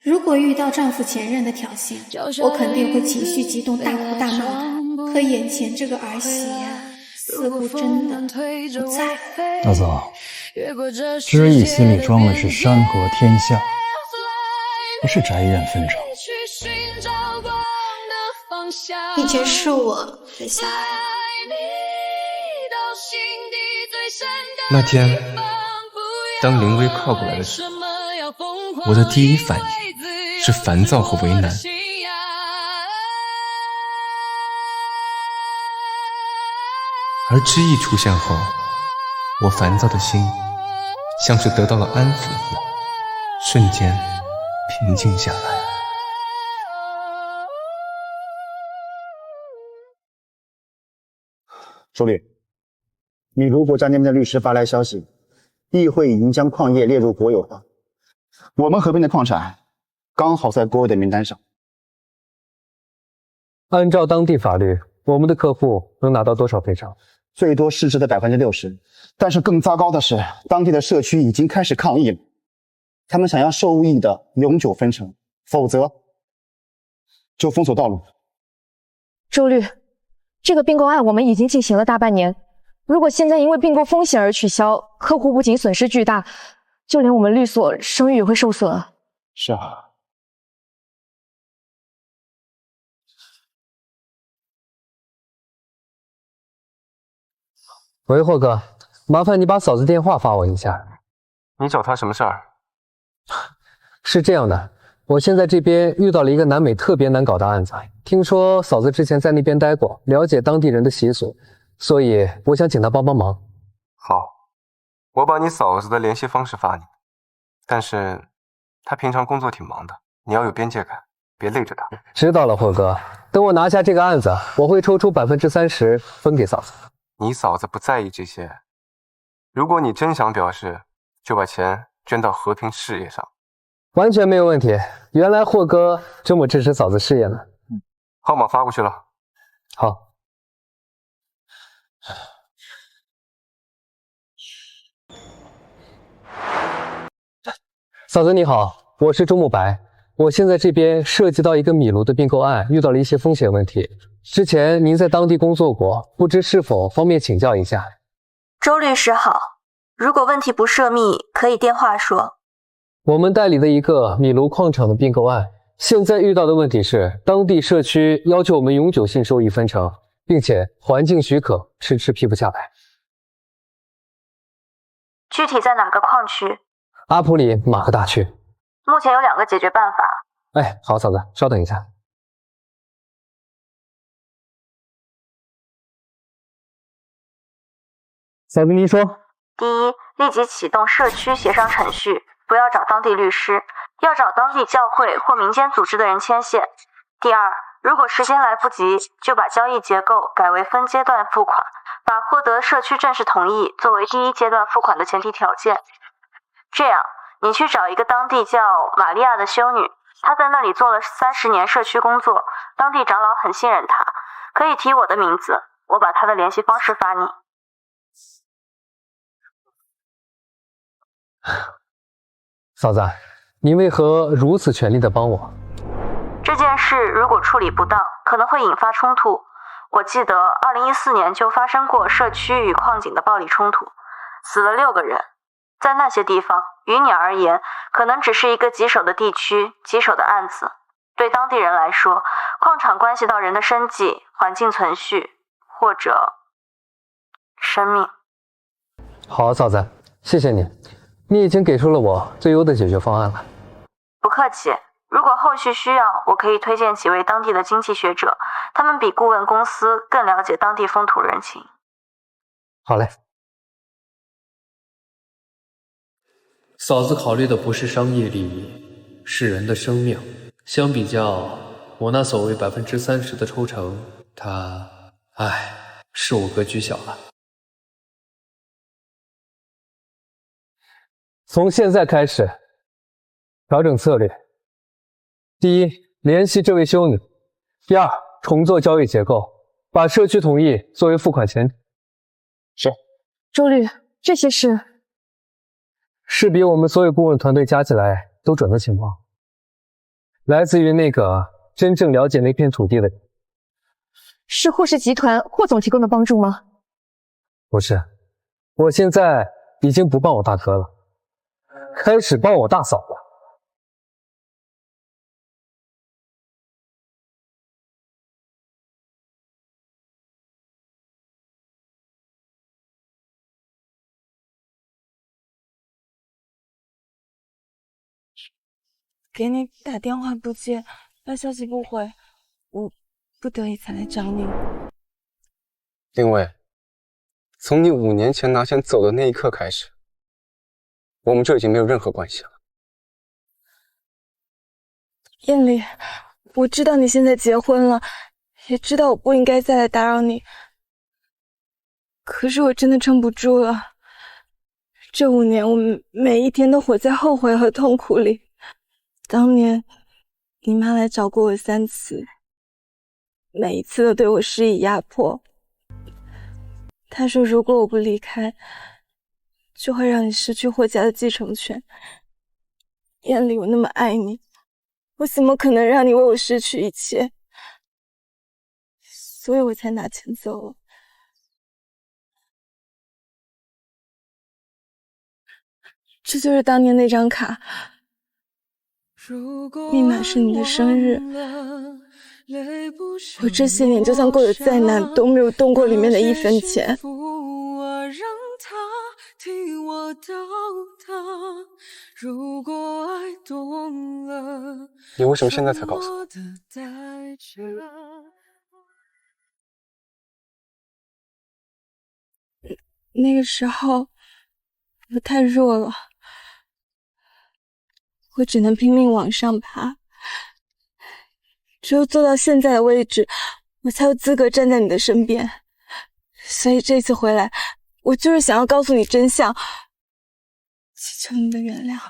如果遇到丈夫前任的挑衅，我肯定会情绪激动，大哭大闹的。可眼前这个儿媳呀，似乎真的不在乎。大嫂，知意心里装的是山河天下，不是宅院纷争。以前是我的小孩。那天，当林薇靠过来的时候，我的第一反应是烦躁和为难。而知意出现后，我烦躁的心像是得到了安抚一样，瞬间平静下来。首领，米卢国家那边的律师发来消息，议会已经将矿业列入国有化，我们合并的矿产刚好在国有的名单上。按照当地法律，我们的客户能拿到多少赔偿？最多市值的60%，但是更糟糕的是，当地的社区已经开始抗议了，他们想要受益的永久分成，否则就封锁道路。周律，这个并购案我们已经进行了大半年，如果现在因为并购风险而取消，客户不仅损失巨大，就连我们律所声誉也会受损。是啊。喂，霍哥，麻烦你把嫂子电话发我一下。你找她什么事儿？是这样的，我现在这边遇到了一个南美特别难搞的案子，听说嫂子之前在那边待过，了解当地人的习俗，所以我想请她帮帮忙。好，我把你嫂子的联系方式发你，但是她平常工作挺忙的，你要有边界感，别累着她。知道了，霍哥，等我拿下这个案子，我会抽出30%分给嫂子。你嫂子不在意这些，如果你真想表示，就把钱捐到和平事业上。完全没有问题，原来霍哥这么支持嫂子事业呢。号码发过去了。好。嫂子你好，我是周慕白，我现在这边涉及到一个米卢的并购案，遇到了一些风险问题，之前您在当地工作过，不知是否方便请教一下？周律师好，如果问题不涉密，可以电话说。我们代理的一个米卢矿场的并购案，现在遇到的问题是，当地社区要求我们永久性收益分成，并且环境许可迟迟批不下来。具体在哪个矿区？阿普里马克大区。目前有2个解决办法。哎，好，嫂子，稍等一下。嫂子，您说。第一，立即启动社区协商程序，不要找当地律师，要找当地教会或民间组织的人牵线。第二，如果时间来不及，就把交易结构改为分阶段付款，把获得社区正式同意作为第1阶段付款的前提条件。这样，你去找一个当地叫玛利亚的修女，她在那里做了30年社区工作，当地长老很信任她，可以提我的名字，我把她的联系方式发你。嫂子，您为何如此全力的帮我？这件事如果处理不当，可能会引发冲突。我记得2014年就发生过社区与矿井的暴力冲突，死了6个人。在那些地方，于你而言，可能只是一个棘手的地区、棘手的案子。对当地人来说，矿场关系到人的生计、环境存续，或者生命。好，嫂子，谢谢你，你已经给出了我最优的解决方案了。不客气。如果后续需要，我可以推荐几位当地的经济学者，他们比顾问公司更了解当地风土人情。好嘞。嫂子考虑的不是商业利益，是人的生命。相比较我那所谓30%的抽成，是我格局小了。从现在开始，调整策略。第一，联系这位修女；第二，重做交易结构，把社区同意作为付款前提。是。周律，这些是比我们所有顾问团队加起来都准的情况，来自于那个真正了解那片土地的人。是霍氏集团霍总提供的帮助吗？不是，我现在已经不帮我大哥了，开始帮我大嫂了。给你打电话不接，发消息不回，我不得已才来找你。林薇，从你5年前拿钱走的那一刻开始，我们就已经没有任何关系了。艳丽，我知道你现在结婚了，也知道我不应该再来打扰你，可是我真的撑不住了。这5年，我每一天都活在后悔和痛苦里。当年你妈来找过我3次，每一次都对我施以压迫。她说如果我不离开，就会让你失去霍家的继承权。艳丽，我那么爱你，我怎么可能让你为我失去一切？所以我才拿钱走了。这就是当年那张卡，密码是你的生日。我这些年就算过得再难，都没有动过里面的1分钱。你为什么现在才告诉我？那个时候我太弱了，我只能拼命往上爬。只有做到现在的位置，我才有资格站在你的身边。所以这次回来，我就是想要告诉你真相，祈求你的原谅。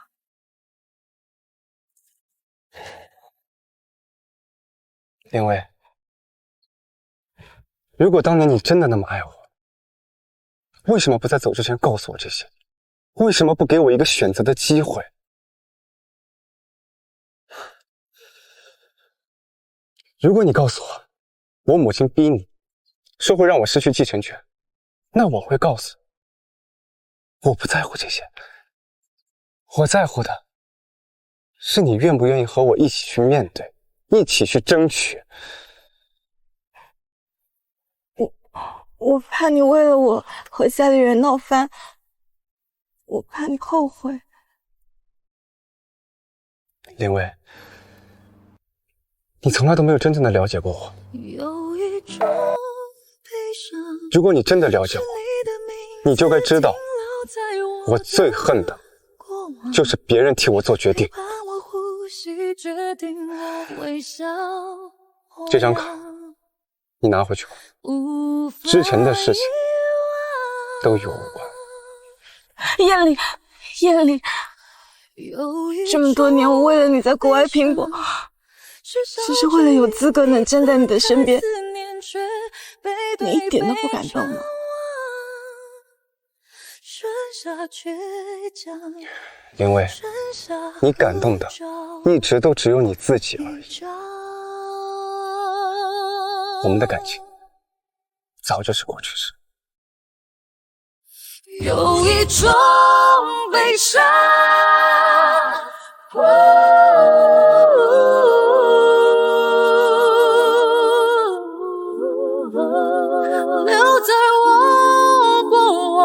林薇，如果当年你真的那么爱我，为什么不在走之前告诉我这些？为什么不给我一个选择的机会？如果你告诉我我母亲逼你，说会让我失去继承权，那我会告诉你，我不在乎这些，我在乎的是你愿不愿意和我一起去面对，一起去争取。我怕你为了我和家里人闹翻，我怕你后悔。林薇，你从来都没有真正的了解过我。如果你真的了解我，你就该知道，我最恨的就是别人替我做决定。这张卡你拿回去吧，之前的事情都与我无关。燕玲，燕玲，这么多年我为了你在国外拼搏，只是为了有资格能站在你的身边，你一点都不感动吗？林薇，你感动的一直都只有你自己而已。我们的感情早就是过去式。有一种悲伤，留在我过往。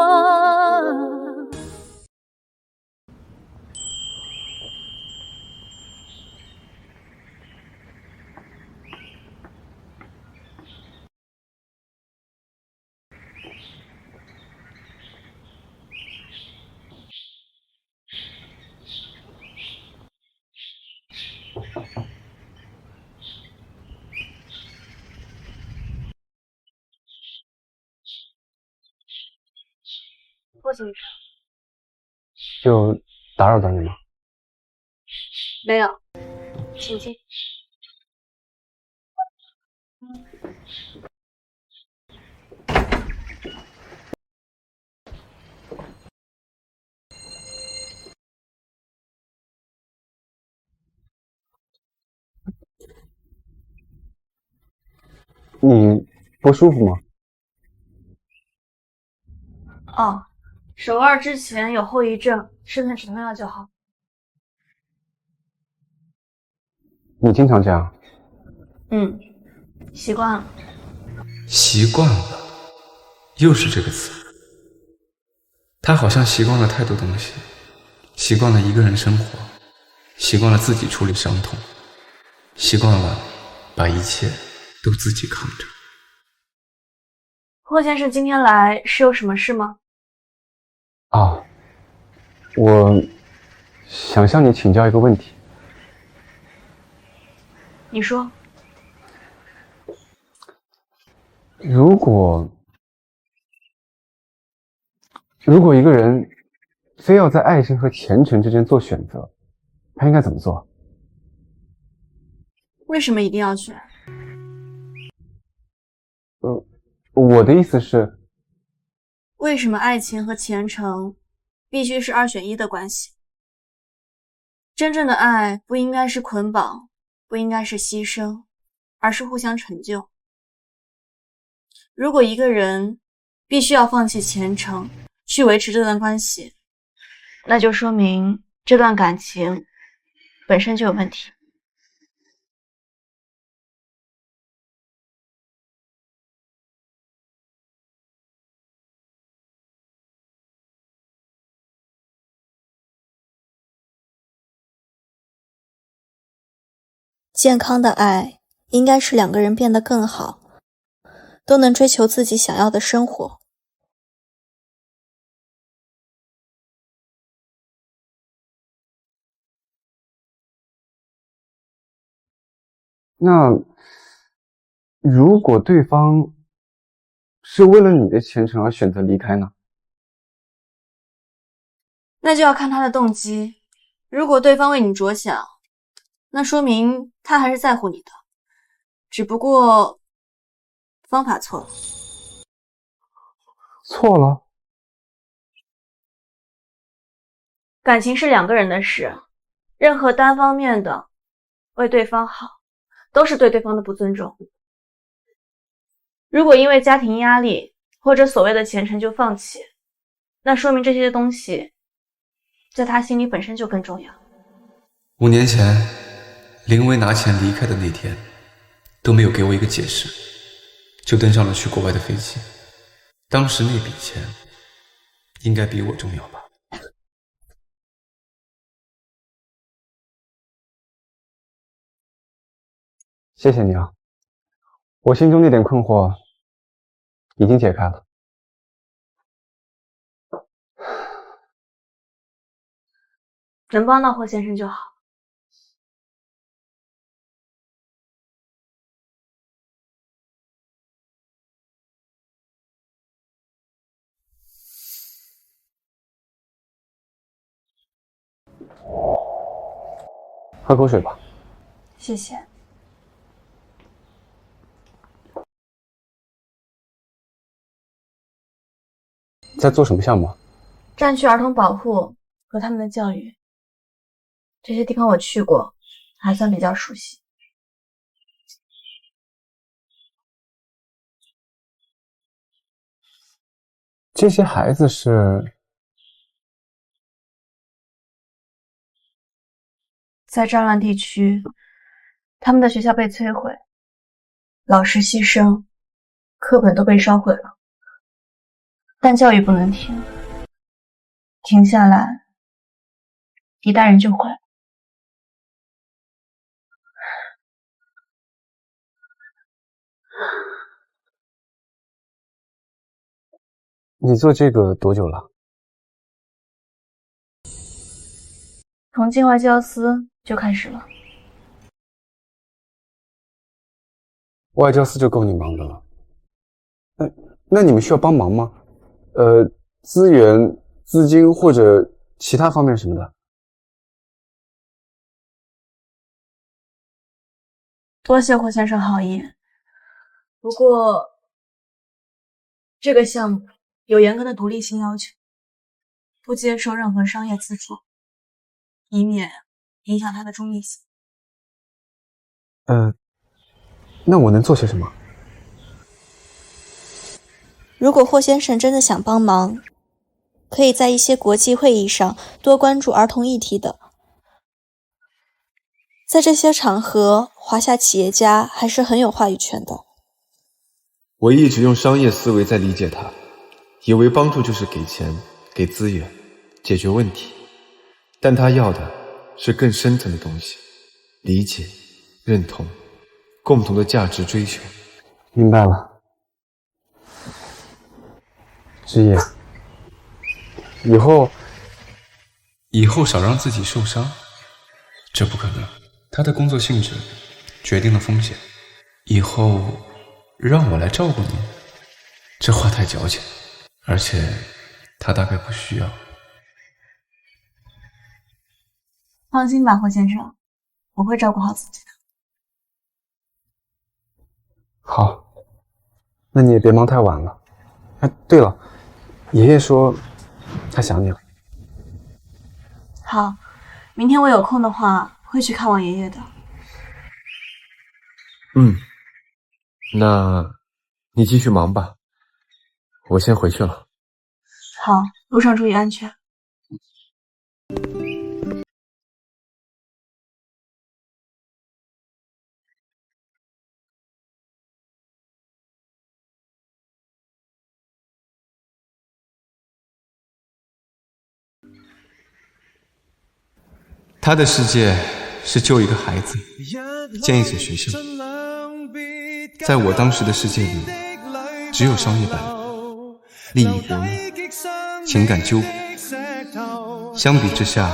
郭先生，就打扰到你吗？没有，请进。你不舒服吗？哦，手腕之前有后遗症，吃点止痛药就好。你经常这样？习惯了。习惯了，又是这个词。他好像习惯了太多东西，习惯了一个人生活，习惯了自己处理伤痛，习惯了把一切都自己扛着。霍先生今天来是有什么事吗？我想向你请教一个问题。你说。如果一个人非要在爱情和前程之间做选择，他应该怎么做？为什么一定要选？我的意思是，为什么爱情和前程必须是2选1的关系？真正的爱不应该是捆绑，不应该是牺牲，而是互相成就。如果一个人必须要放弃前程去维持这段关系，那就说明这段感情本身就有问题。健康的爱应该是2个人变得更好，都能追求自己想要的生活。那如果对方是为了你的前程而选择离开呢？那就要看他的动机。如果对方为你着想，那说明他还是在乎你的，只不过方法错了。错了？感情是2个人的事，任何单方面的为对方好，都是对对方的不尊重。如果因为家庭压力或者所谓的前程就放弃，那说明这些东西在他心里本身就更重要。5年前林薇拿钱离开的那天，都没有给我一个解释，就登上了去国外的飞机。当时那笔钱应该比我重要吧。谢谢你啊，我心中那点困惑已经解开了。能帮到霍先生就好。喝口水吧。谢谢。在做什么项目？战区儿童保护和他们的教育，这些地方我去过，还算比较熟悉。这些孩子是在战乱地区，他们的学校被摧毁，老师牺牲，课本都被烧毁了，但教育不能停，停下来，一代人就毁了。你做这个多久了？从进外交司就开始了。外交司就够你忙的了。那你们需要帮忙吗？资源、资金或者其他方面什么的？多谢霍先生好意，不过这个项目有严格的独立性要求，不接受任何商业资助，以免影响它的中立性。那我能做些什么？如果霍先生真的想帮忙，可以在一些国际会议上多关注儿童议题的。在这些场合，华夏企业家还是很有话语权的。我一直用商业思维在理解它，以为帮助就是给钱、给资源、解决问题，但他要的是更深层的东西，理解、认同、共同的价值追求。明白了。之夜，以后少让自己受伤，这不可能。他的工作性质决定了风险。以后让我来照顾你，这话太矫情，而且他大概不需要。放心吧，霍先生，我会照顾好自己的。好，那你也别忙太晚了。对了，爷爷说他想你了。好，明天我有空的话会去看望爷爷的。那你继续忙吧，我先回去了。好，路上注意安全。他的世界是救一个孩子，建一所学校。在我当时的世界里，只有商业版图、利益博弈、情感纠葛。相比之下，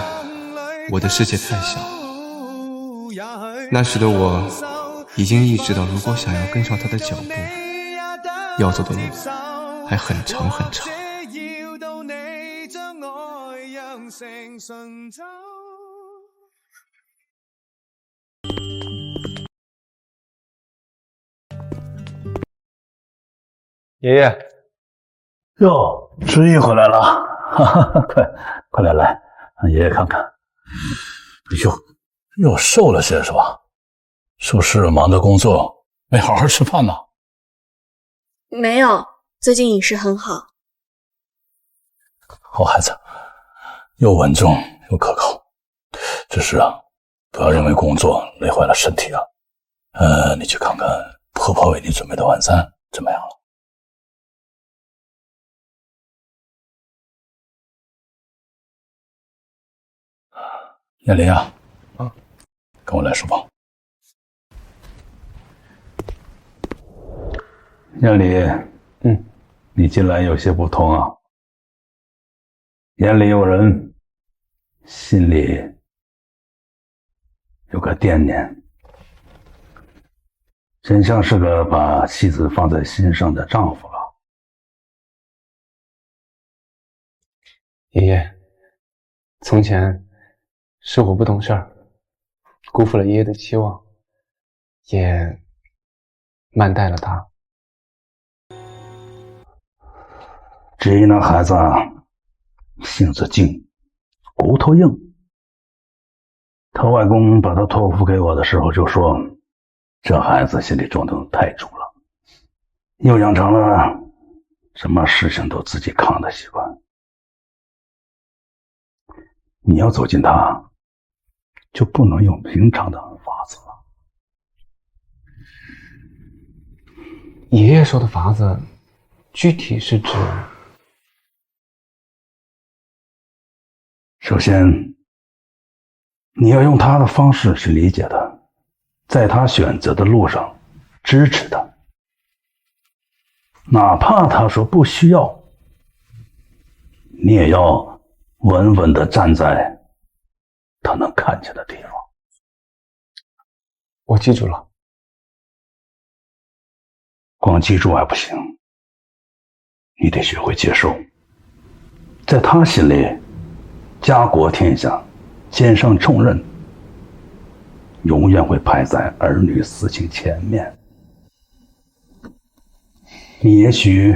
我的世界太小。那时的我已经意识到，如果想要跟上他的脚步，要走的路还很长很长。爷爷，哟，知意回来了，哈哈，快来，让爷爷看看。哎呦，又瘦了些是吧？是不是忙着工作，没好好吃饭呢？没有，最近饮食很好。好孩子，又稳重又可靠。只是啊，不要因为工作累坏了身体啊。你去看看婆婆为你准备的晚餐怎么样了？燕林啊，跟我来书房。燕林，你近来有些不同啊，眼里有人，心里有个惦念，真像是个把妻子放在心上的丈夫了。爷爷，从前是我不懂事儿，辜负了爷爷的期望，也慢待了他。至于那孩子啊，性子静，骨头硬。他外公把他托付给我的时候就说，这孩子心里装得太重了，又养成了什么事情都自己扛的习惯。你要走进他，就不能用平常的法子了。爷爷说的法子，具体是指？首先，你要用他的方式去理解他，在他选择的路上支持他，哪怕他说不需要，你也要稳稳地站在他能看见的地方。我记住了。光记住还不行，你得学会接受。在他心里，家国天下，肩上重任，永远会排在儿女私情前面。你也许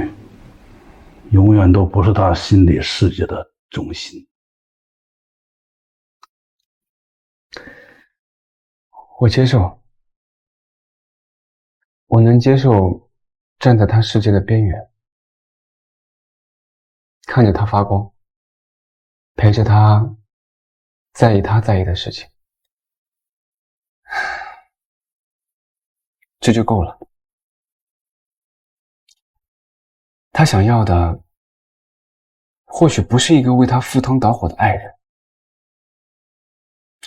永远都不是他心理世界的中心。我接受，我能接受站在他世界的边缘，看着他发光，陪着他在意他在意的事情，这就够了。他想要的或许不是一个为他赴汤蹈火的爱人，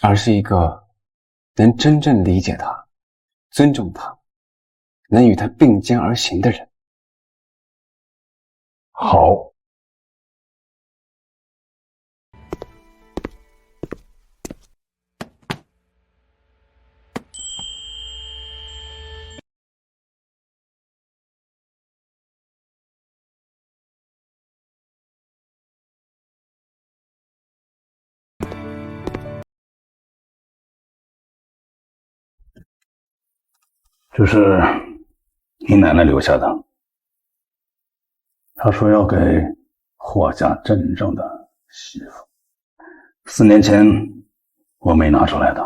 而是一个能真正理解他、尊重他、能与他并肩而行的人。好。这是你奶奶留下的，她说要给霍家真正的媳妇。4年前我没拿出来的，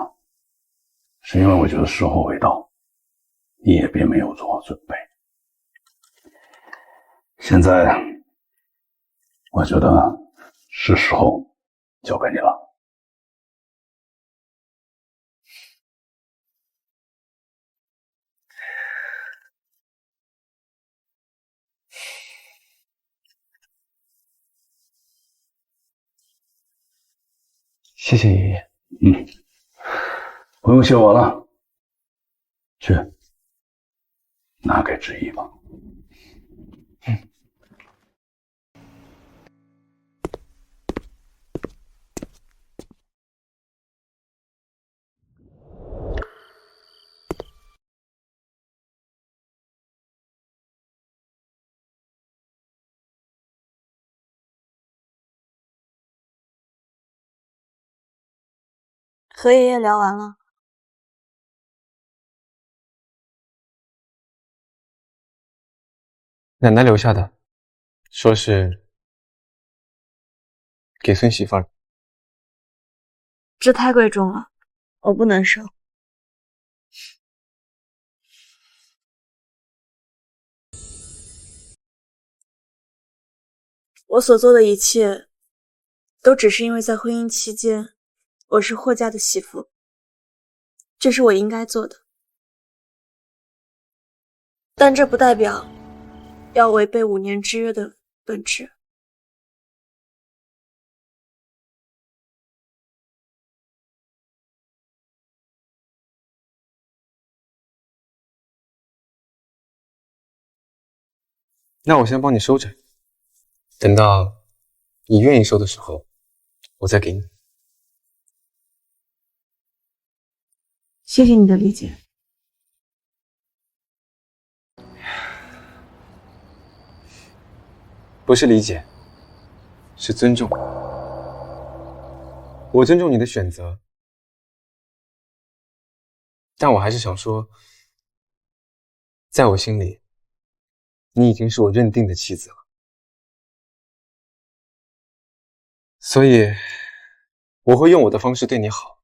是因为我觉得时候未到，你也并没有做好准备。现在我觉得是时候交给你了。谢谢爷爷。不用谢我了，去拿给志毅吧。和爷爷聊完了。奶奶留下的，说是给孙媳妇儿。这太贵重了，我不能收。我所做的一切，都只是因为在婚姻期间，我是霍家的媳妇，这是我应该做的。但这不代表要违背5年之约的本质。那我先帮你收着，等到你愿意收的时候，我再给你。谢谢你的理解。不是理解，是尊重。我尊重你的选择，但我还是想说，在我心里，你已经是我认定的妻子了。所以，我会用我的方式对你好，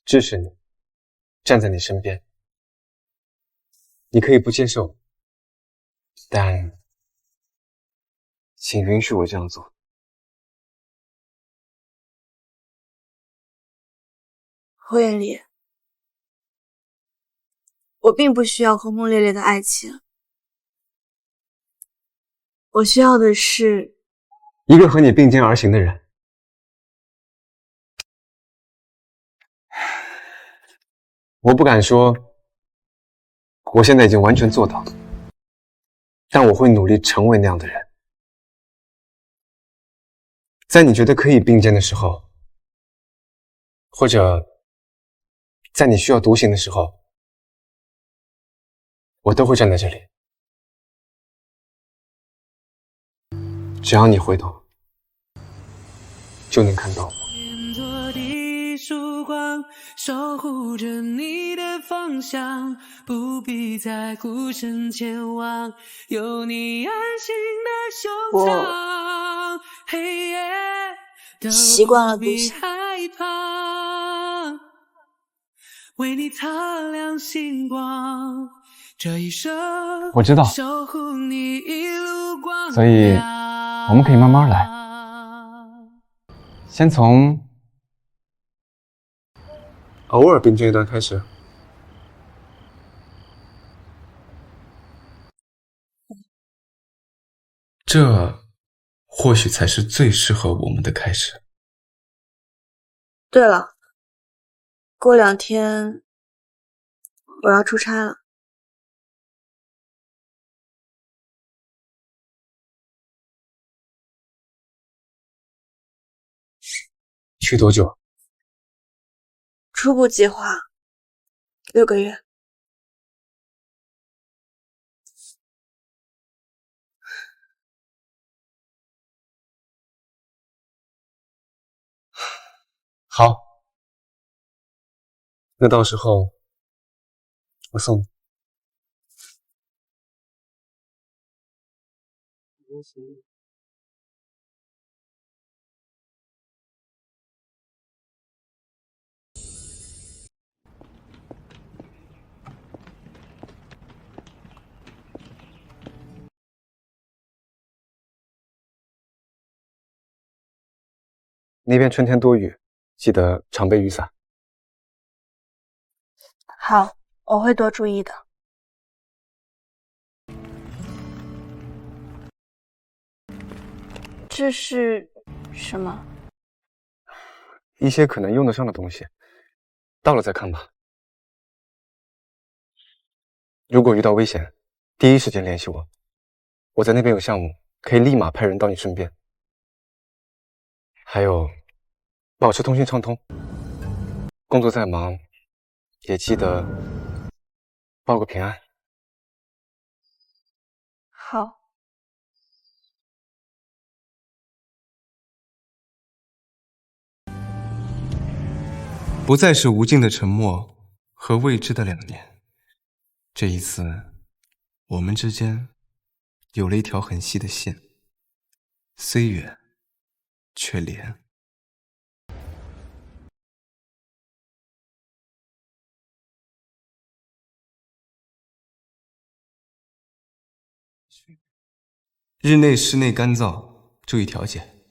支持你，站在你身边。你可以不接受，但请允许我这样做。霍元礼，我并不需要轰轰烈烈的爱情，我需要的是一个和你并肩而行的人。我不敢说，我现在已经完全做到，但我会努力成为那样的人。在你觉得可以并肩的时候，或者在你需要独行的时候，我都会站在这里。只要你回头，就能看到我。落地曙光，守护着你的方向，不必在孤身前往，有你安心的胸膛，黑夜都不必害怕，为你擦亮星光，这一生我知道，守护你一路光亮，所以我们可以慢慢来，先从偶尔并肩一段开始。这或许才是最适合我们的开始。对了，过2天我要出差了。去多久？初步计划6个月。好，那到时候我送你。那边春天多雨，记得常备雨伞。好，我会多注意的。这是什么？一些可能用得上的东西，到了再看吧。如果遇到危险，第一时间联系我，我在那边有项目，可以立马派人到你身边。还有，保持通讯畅通，工作再忙，也记得报个平安。好。不再是无尽的沉默和未知的2年，这一次，我们之间有了一条很细的线，虽远，却连。日内室内干燥，注意调节。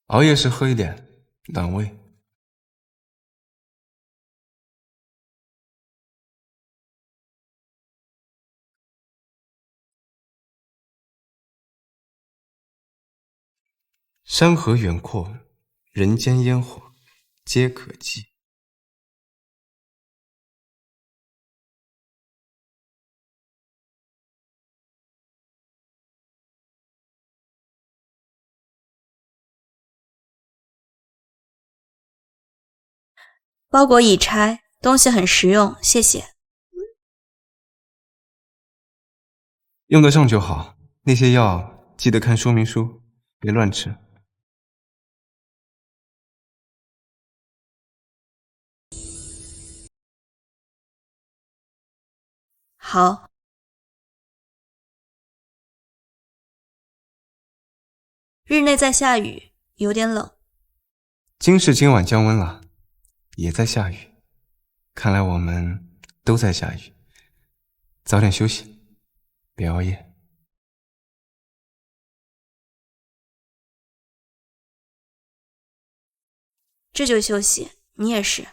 熬夜时喝一点，暖胃。山河远阔，人间烟火皆可寄。包裹已拆，东西很实用，谢谢。用得上就好，那些药记得看说明书，别乱吃。好。日内在下雨，有点冷。京市今晚降温了，也在下雨。看来我们都在下雨。早点休息，别熬夜。这就休息，你也是。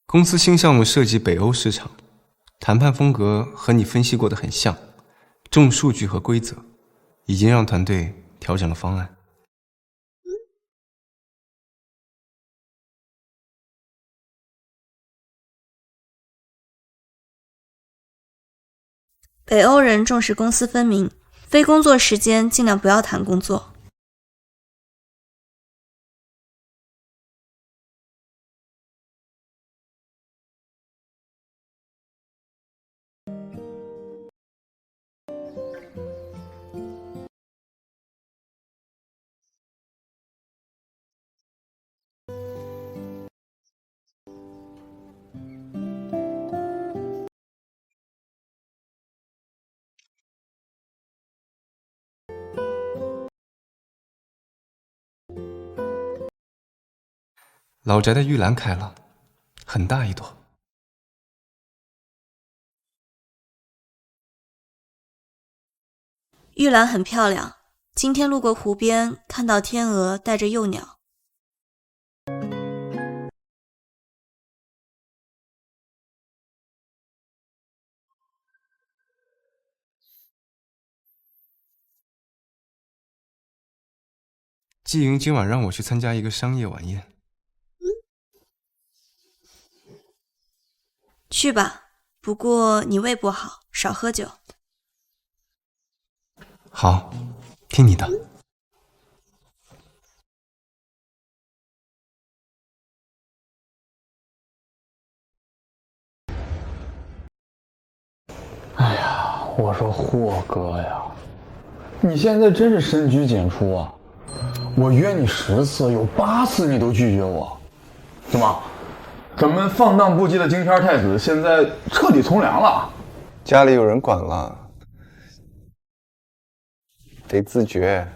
公司新项目涉及北欧市场，谈判风格和你分析过的很像，重数据和规则，已经让团队调整了方案。北欧人重视公私分明，非工作时间尽量不要谈工作。老宅的玉兰开了，很大一朵。玉兰很漂亮，今天路过湖边，看到天鹅带着幼鸟。季云今晚让我去参加一个商业晚宴。去吧，不过你胃不好，少喝酒。好，听你的。哎呀，我说霍哥呀，你现在真是深居简出啊！我约你10次，有8次你都拒绝我，怎么？咱们放荡不羁的京圈太子现在彻底从良了？家里有人管了，得自觉。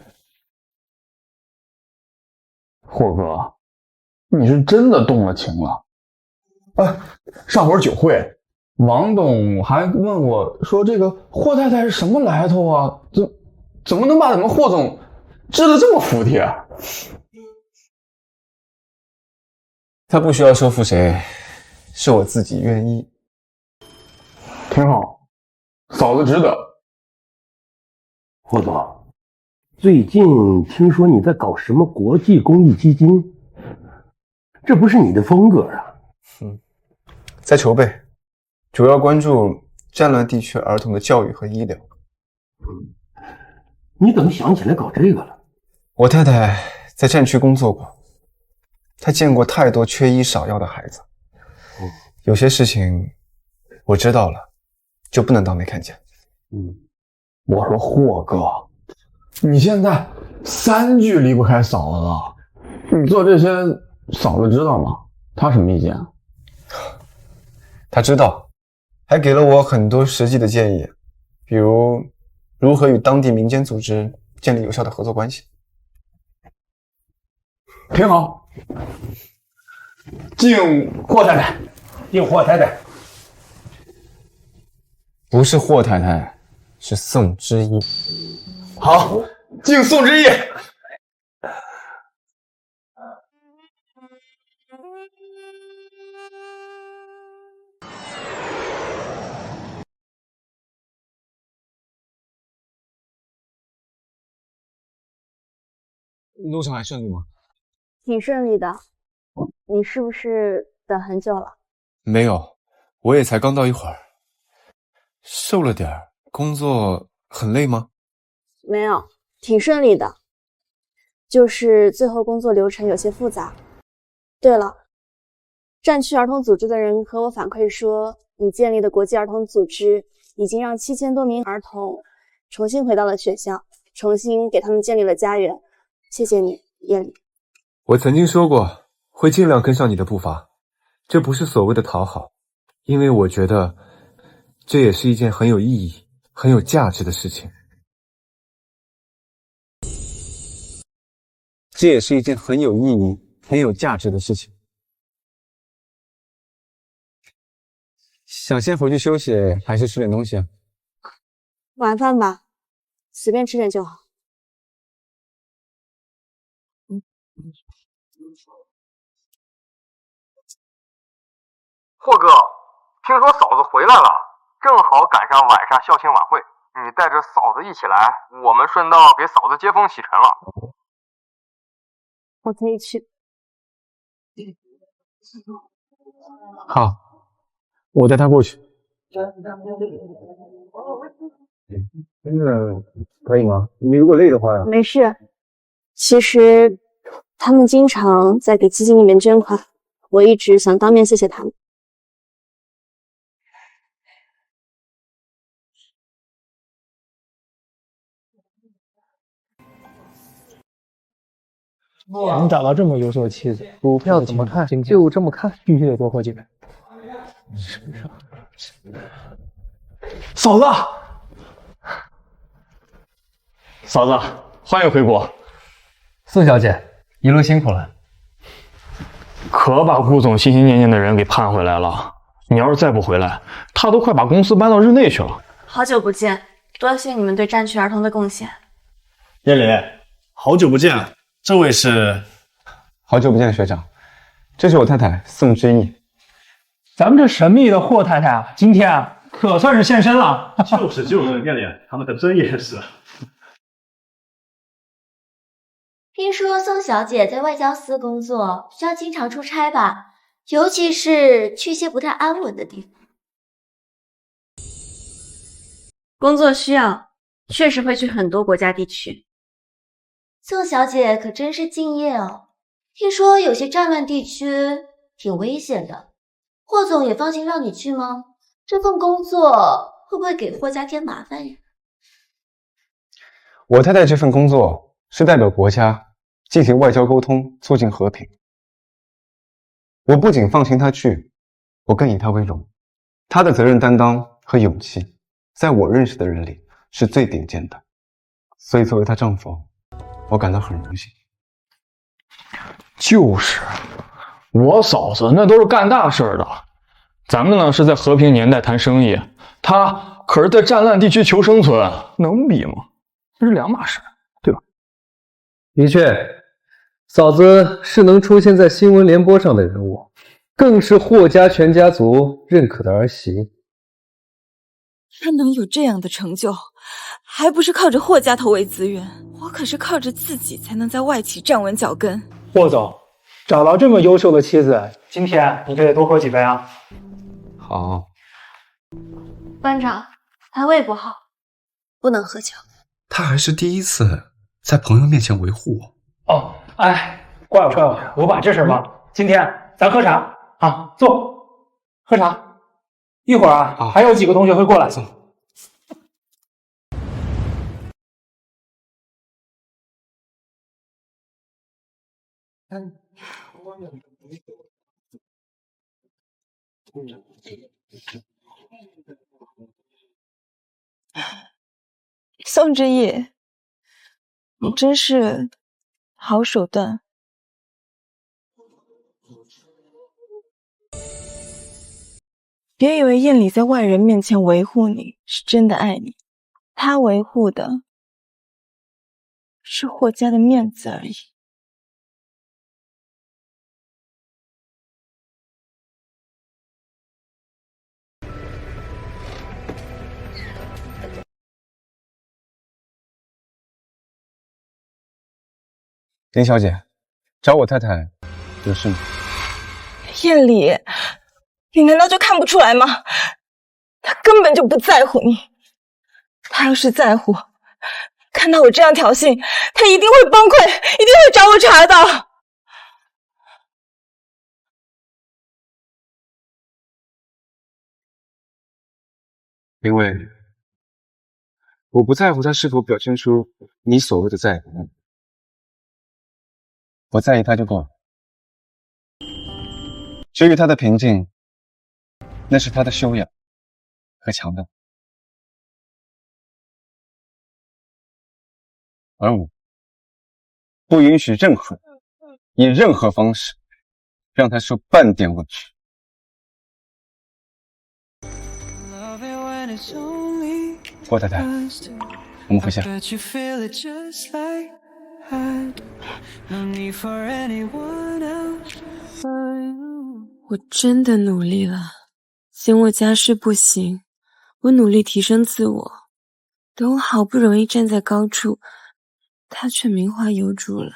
霍哥，你是真的动了情了。上回酒会，王董还问我说这个霍太太是什么来头啊？怎么能把咱们霍总治得这么服帖啊？他不需要说服谁，是我自己愿意。挺好，嫂子值得。霍总，最近听说你在搞什么国际公益基金，这不是你的风格啊。在筹备，主要关注战乱地区儿童的教育和医疗。你怎么想起来搞这个了？我太太在战区工作过，她见过太多缺医少药的孩子。有些事情我知道了，就不能当没看见。我说霍哥，你现在3句离不开嫂子了，你做这些，嫂子知道吗？她什么意见啊？他知道，还给了我很多实际的建议，比如如何与当地民间组织建立有效的合作关系。挺好。敬霍太太，敬霍太太。不是霍太太，是宋之意。好，敬宋之意。路上还顺利吗？挺顺利的。你是不是等很久了？没有，我也才刚到一会儿。瘦了点儿，工作很累吗？没有，挺顺利的。就是最后工作流程有些复杂。对了，战区儿童组织的人和我反馈说，你建立的国际儿童组织已经让7000多名儿童重新回到了学校，重新给他们建立了家园。谢谢你，叶里。我曾经说过，会尽量跟上你的步伐，这不是所谓的讨好，因为我觉得这也是一件很有意义、很有价值的事情。这也是一件很有意义、很有价值的事情。想先回去休息，还是吃点东西啊？晚饭吧，随便吃点就好。霍哥，听说嫂子回来了，正好赶上晚上校庆晚会，你带着嫂子一起来，我们顺道给嫂子接风洗尘了。我可以去。好，我带他过去。可以吗？你如果累的话呀。没事。其实他们经常在给基金里面捐款，我一直想当面谢谢他们。能找到这么优秀的妻子，股票怎么看就这么看，必须得多活几倍。嫂子，嫂子，欢迎回国。宋小姐，一路辛苦了。可把顾总心心念念的人给盼回来了。你要是再不回来，他都快把公司搬到日内去了。好久不见，多谢你们对战区儿童的贡献。叶里，好久不见，这位是？好久不见，学长，这是我太太宋之意。咱们这神秘的霍太太啊，今天啊可算是现身了。就是，叶里，他们可真也是。听说宋小姐在外交司工作，需要经常出差吧？尤其是去一些不太安稳的地方。工作需要，确实会去很多国家地区。宋小姐可真是敬业哦。听说有些战乱地区挺危险的，霍总也放心让你去吗？这份工作会不会给霍家添麻烦呀？我太太这份工作是代表国家进行外交沟通，促进和平。我不仅放心她去，我更以她为荣。她的责任担当和勇气，在我认识的人里是最顶尖的，所以作为她丈夫，我感到很荣幸。就是，我嫂子那都是干大事的，咱们呢是在和平年代谈生意，她可是在战乱地区求生存，能比吗？这是两码事，对吧？的确，嫂子是能出现在新闻联播上的人物，更是霍家全家族认可的儿媳。她能有这样的成就，还不是靠着霍家投喂资源？我可是靠着自己才能在外企站稳脚跟。霍总，找到这么优秀的妻子，今天你可得多喝几杯啊！好。班长，他胃不好，不能喝酒。他还是第一次在朋友面前维护我。哦，哎，怪我，我把这事忘了。今天咱喝茶啊，坐，喝茶。一会儿啊，还有几个同学会过来。宋之义，你真是好手段。别以为燕里在外人面前维护你是真的爱你，他维护的是霍家的面子而已。林小姐，找我太太有事吗？燕里，你难道就看不出来吗？他根本就不在乎你。他要是在乎，看到我这样挑衅，他一定会崩溃，一定会找我茬的。林伟，我不在乎他是否表现出你所谓的在乎，我在意他就够了。至于他的平静，那是他的修养和强大，而我不允许任何人以任何方式让他受半点委屈。霍太太，我们回家。我真的努力了，嫌我家世不行，我努力提升自我，等我好不容易站在高处，他却名花有主了。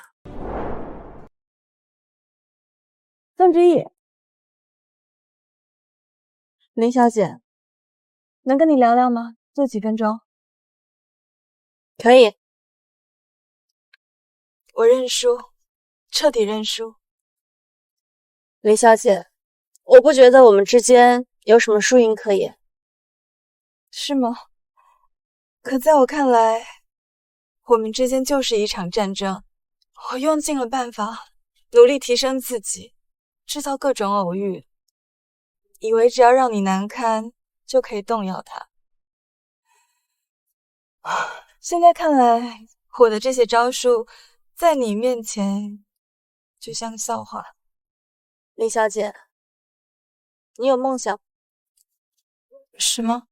宋之义，林小姐，能跟你聊聊吗？就几分钟。可以。我认输，彻底认输。林小姐，我不觉得我们之间有什么输赢可言。是吗？可在我看来，我们之间就是一场战争。我用尽了办法，努力提升自己，制造各种偶遇，以为只要让你难堪，就可以动摇它。现在看来，我的这些招数在你面前就像个笑话。林小姐，你有梦想？是吗？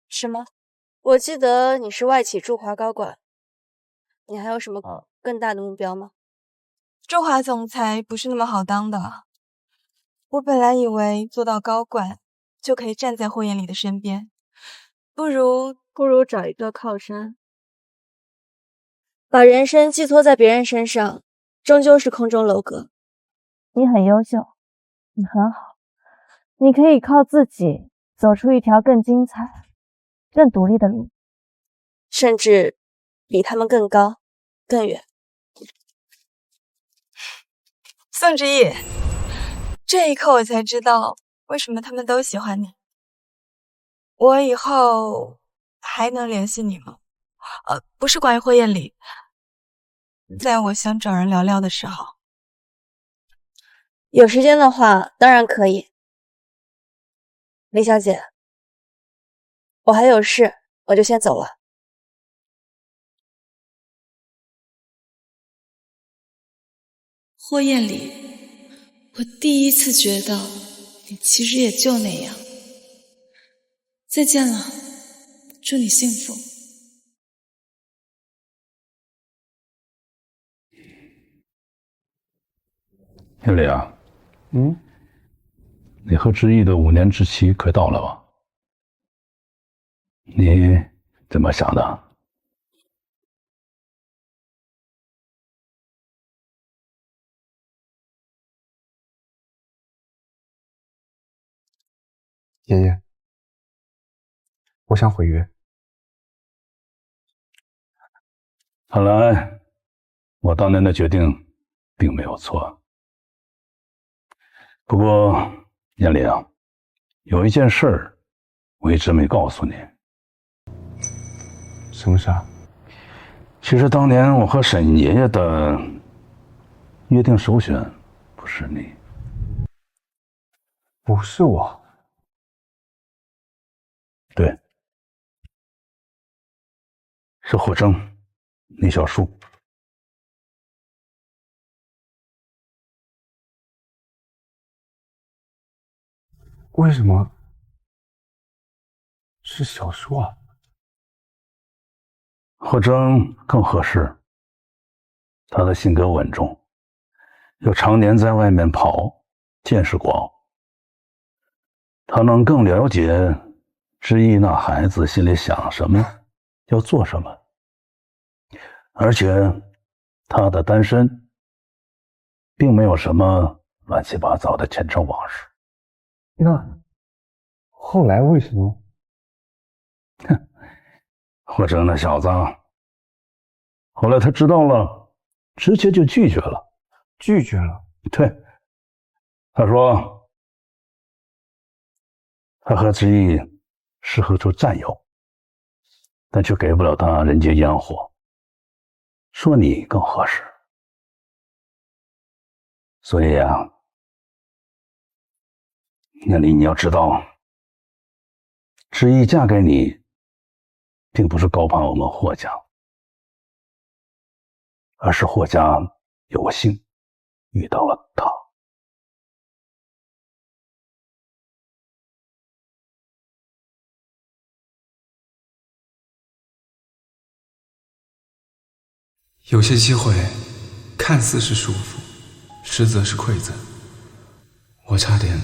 是吗？我记得你是外企驻华高管，你还有什么更大的目标吗？驻华总裁不是那么好当的。我本来以为做到高管就可以站在霍彦礼的身边，不如找一个靠山。把人生寄托在别人身上，终究是空中楼阁。你很优秀，你很好，你可以靠自己走出一条更精彩、更独立的路，甚至比他们更高、更远。宋之义，这一刻我才知道为什么他们都喜欢你。我以后还能联系你吗？不是关于霍彦礼，在我想找人聊聊的时候。有时间的话，当然可以。林小姐，我还有事，我就先走了。霍彦礼，我第一次觉得你其实也就那样。再见了，祝你幸福。彦礼啊，你和之毅的5年之期快到了吧？你怎么想的？爷爷，我想毁约。看来我当年的决定并没有错。不过彦礼啊，有一件事儿我一直没告诉你。什么事啊？其实当年我和沈爷爷的约定首选不是你，不是我。对，是霍征、李小树。为什么是小树啊？霍征更合适，他的性格稳重，又常年在外面跑，见识广，他能更了解知意那孩子心里想什么，要做什么。而且他的单身并没有什么乱七八糟的前尘往事。那后来为什么？霍征那小子，后来他知道了，直接就拒绝了。拒绝了？对，他说他和知意适合做战友，但却给不了他人间烟火，说你更合适。所以啊，念离，你要知道，知意嫁给你，并不是高攀我们霍家，而是霍家有幸遇到了他。有些机会看似是束缚，实则是馈赠。我差点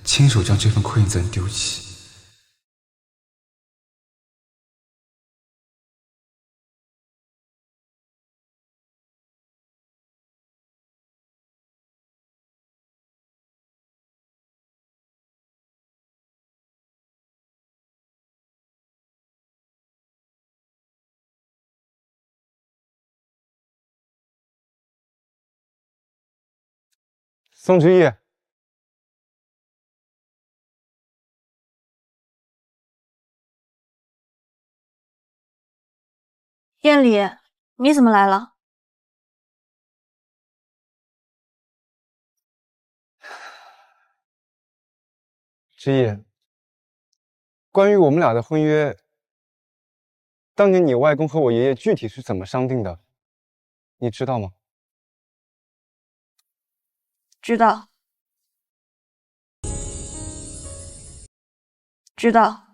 亲手将这份馈赠丢弃。宋之义，燕里，你怎么来了？之义，关于我们俩的婚约，当年你外公和我爷爷具体是怎么商定的，你知道吗？知道，知道。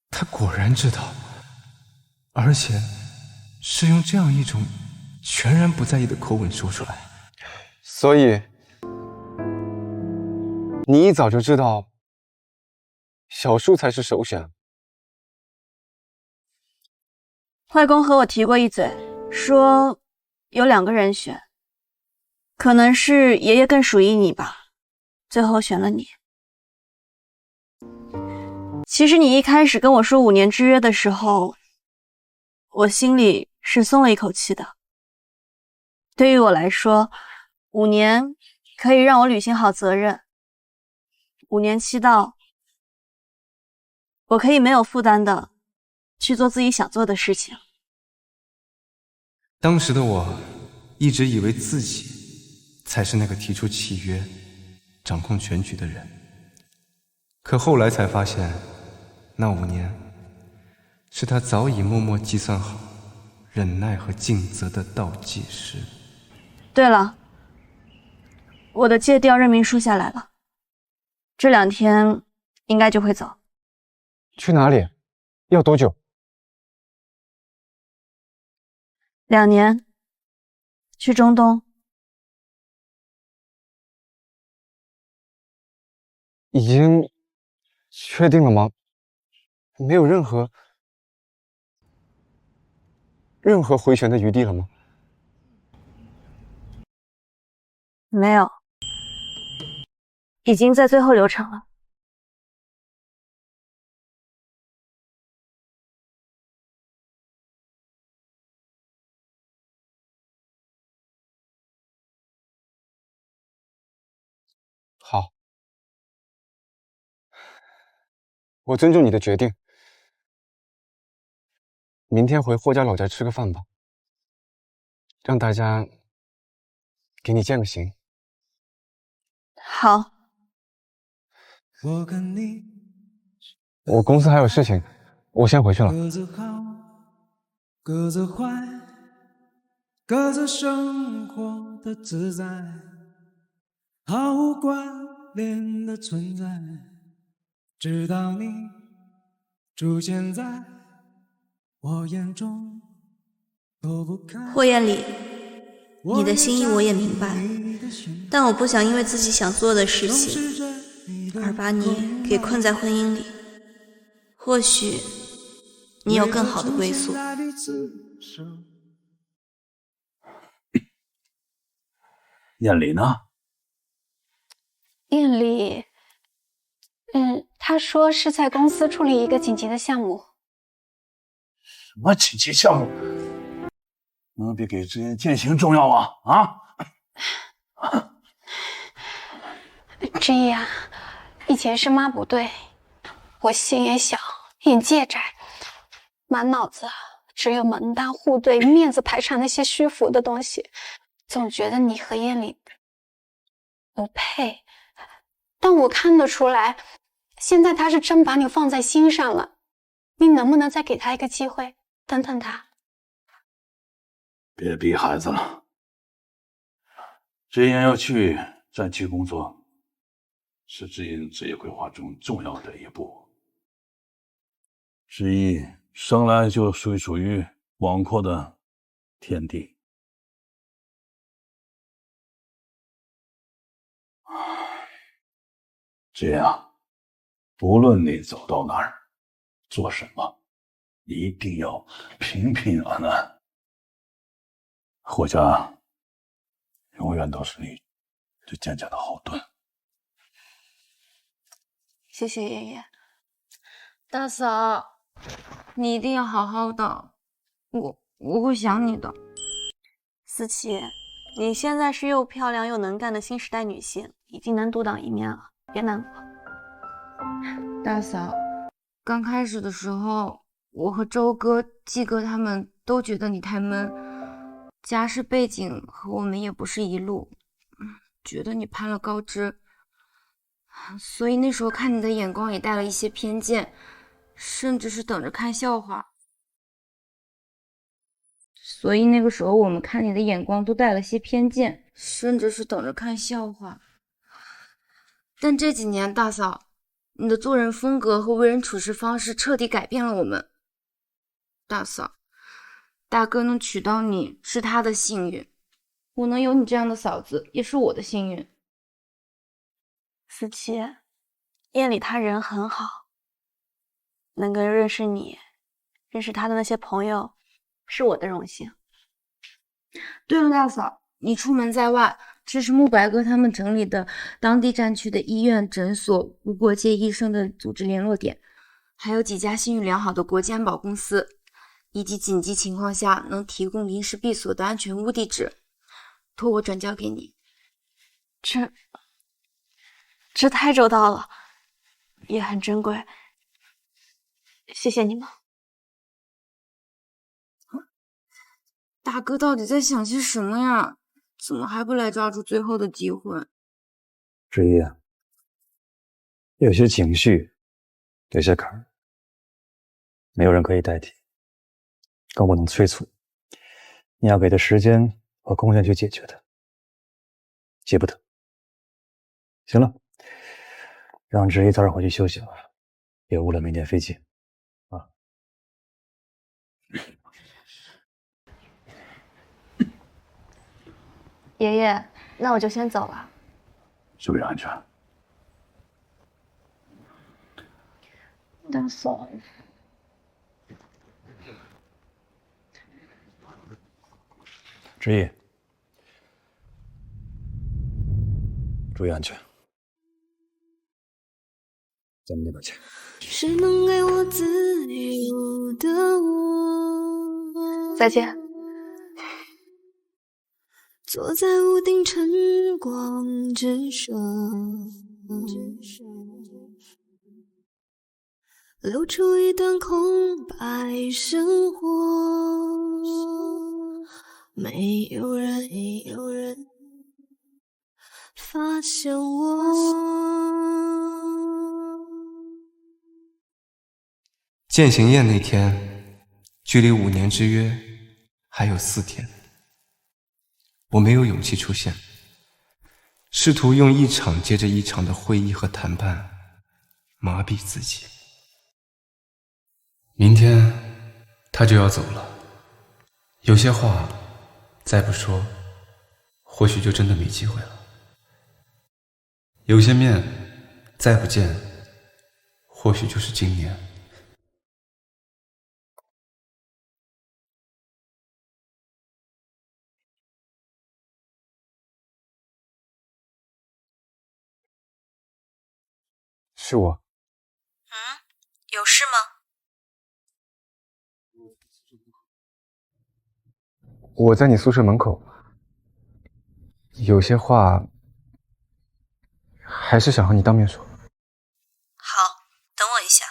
他果然知道，而且是用这样一种全然不在意的口吻说出来。所以，你一早就知道小树才是首选。外公和我提过一嘴，说有2个人选，可能是爷爷更属于你吧，最后选了你。其实你一开始跟我说5年之约的时候，我心里是松了一口气的。对于我来说，5年可以让我履行好责任，5年期到，我可以没有负担的去做自己想做的事情。当时的我一直以为自己才是那个提出契约、掌控全局的人，可后来才发现，那5年是他早已默默计算好忍耐和尽责的倒计时。对了，我的借调任命书下来了，这2天应该就会走。去哪里？要多久？2年，去中东。已经确定了吗？没有任何回旋的余地了吗？没有，已经在最后流程了。好，我尊重你的决定。明天回霍家老宅吃个饭吧，让大家给你见个形。好。我公司还有事情，我先回去了。各自好，各自坏，各自生活的自在，毫无关联的存在，直到你出现在我眼中，躲不开。霍艳丽，你的心意我也明白，但我不想因为自己想做的事情而把你给困在婚姻里。或许你有更好的归宿。艳丽呢？艳丽，他说是在公司处理一个紧急的项目。什么紧急项目？能比给之言践行重要啊？之一啊，以前是妈不对，我心也小，眼界窄，满脑子只有门当户对、面子排场那些虚浮的东西，总觉得你和艳丽不配。但我看得出来，现在他是真把你放在心上了，你能不能再给他一个机会，等等他？别逼孩子了，之言要去战区工作，是之言职业规划中重要的一步。之一生来就属于广阔的天地，之言啊，无论你走到哪儿，做什么，一定要平平安安。霍家永远都是你最坚强的后盾。谢谢爷爷。大嫂，你一定要好好的，我会想你的。思琪，你现在是又漂亮又能干的新时代女性，已经能独当一面了，别难过。大嫂，刚开始的时候，我和周哥、季哥他们都觉得你太闷，家世背景和我们也不是一路，觉得你攀了高枝，所以那时候看你的眼光也带了一些偏见，甚至是等着看笑话。所以那个时候我们看你的眼光都带了些偏见，甚至是等着看笑话。但这几年，大嫂，你的做人风格和为人处事方式彻底改变了我们。大嫂，大哥能娶到你是他的幸运，我能有你这样的嫂子也是我的幸运。思琪，夜里他人很好，能够认识你，认识他的那些朋友，是我的荣幸。对了，大嫂，你出门在外，这是慕白哥他们整理的当地战区的医院、诊所、无国界医生的组织联络点，还有几家信誉良好的国际安保公司，以及紧急情况下能提供临时闭锁的安全屋地址，托我转交给你。这太周到了，也很珍贵，谢谢你们。大哥到底在想些什么呀？怎么还不来抓住最后的机会？之一，有些情绪，有些坎儿，没有人可以代替，更不能催促。你要给他时间和空间去解决它，急不得。行了，让之一早点回去休息了，别误了明天飞机啊。爷爷，那我就先走了。注意安全。大嫂，之一，注意安全。咱们那边见。谁能给我自由的我？再见。坐在屋顶晨光之上，留出一段空白生活，没有人发现我。践行宴那天，距离5年之约还有4天，我没有勇气出现，试图用一场接着一场的会议和谈判麻痹自己。明天他就要走了，有些话再不说，或许就真的没机会了；有些面再不见，或许就是今年。是我。有事吗？我在你宿舍门口，有些话还是想和你当面说。好，等我一下。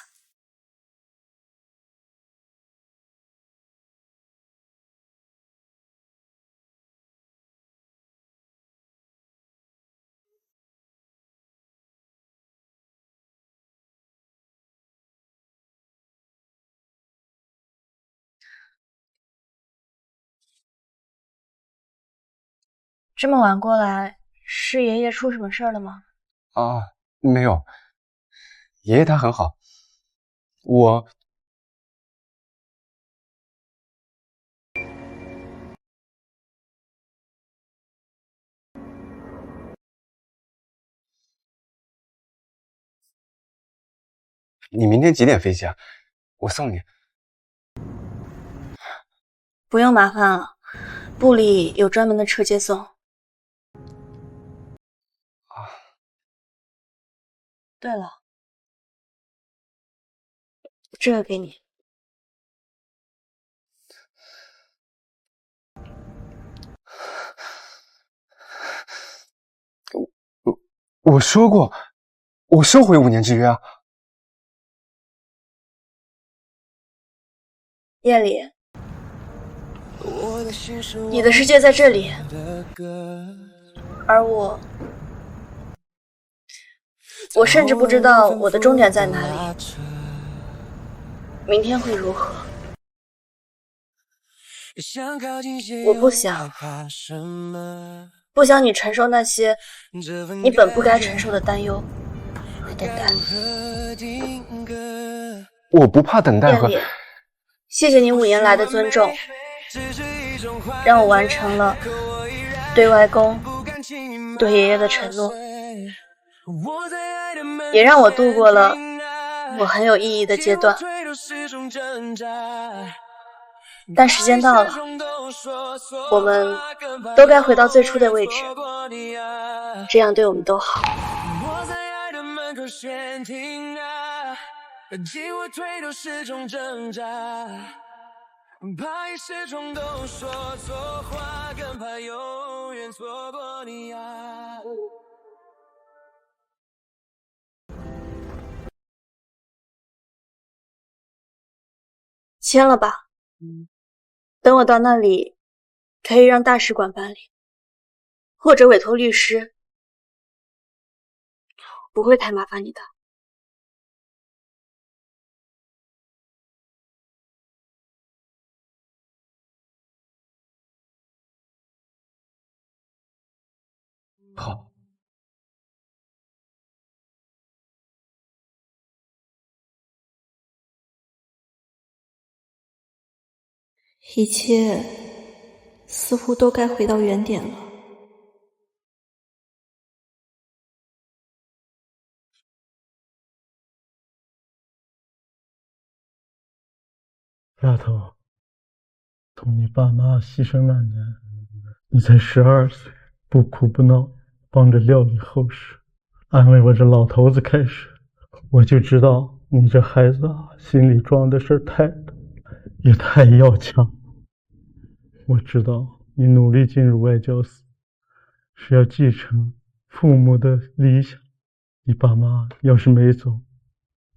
这么晚过来，是爷爷出什么事儿了吗？啊，没有，爷爷他很好。你明天几点飞机啊？我送你。不用麻烦了，部里有专门的车接送。对了，这个给你。我说过，我收回5年之约啊。夜里，你的世界在这里，而我甚至不知道我的终点在哪里，明天会如何？我不想你承受那些你本不该承受的担忧和等待。我不怕等待和。谢谢你5年来的尊重，让我完成了对外公、对爷爷的承诺，也让我度过了我很有意义的阶段。但时间到了，我们都该回到最初的位置，这样对我们都好。紧我腿都是种挣扎，怕一时冲动说错话，更怕永远错过你啊。签了吧，等我到那里，可以让大使馆办理，或者委托律师，不会太麻烦你的。好。一切似乎都该回到原点了。丫头，从你爸妈牺牲那年，你才12岁，不哭不闹，帮着料理后事，安慰我这老头子开始，我就知道你这孩子啊，心里装的事太多，也太要强。我知道你努力进入外交司，是要继承父母的理想。你爸妈要是没走，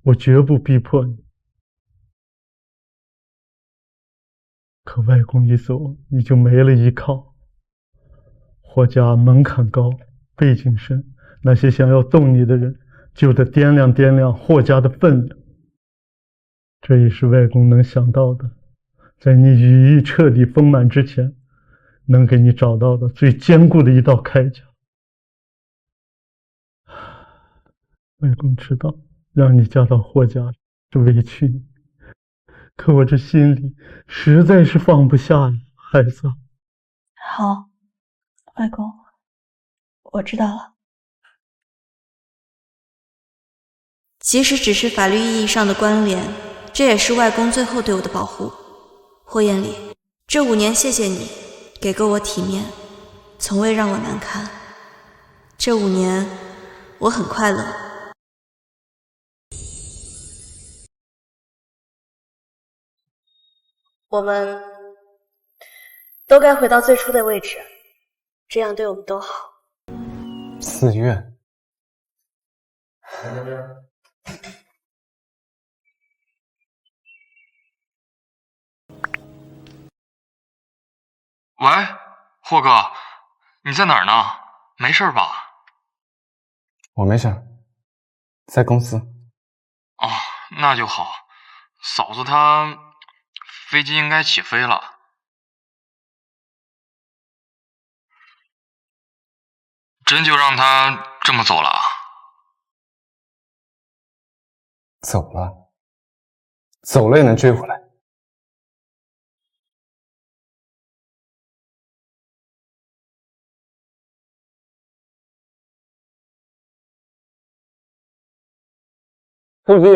我绝不逼迫你，可外公一走，你就没了依靠。霍家门槛高，背景深，那些想要动你的人，就得掂量掂量霍家的分量。这也是外公能想到的，在你羽翼彻底丰满之前，能给你找到的最坚固的一道铠甲。外公知道让你嫁到霍家是委屈你，可我这心里实在是放不下呀，孩子。好，外公，我知道了。即使只是法律意义上的关联，这也是外公最后对我的保护。霍艳丽，这5年谢谢你给够我体面，从未让我难堪。这5年我很快乐。我们都该回到最初的位置，这样对我们都好。寺院。喂，霍哥，你在哪儿呢？没事吧？我没事，在公司。哦，那就好。嫂子她飞机应该起飞了。真就让她这么走了？走了，走了也能追回来。周记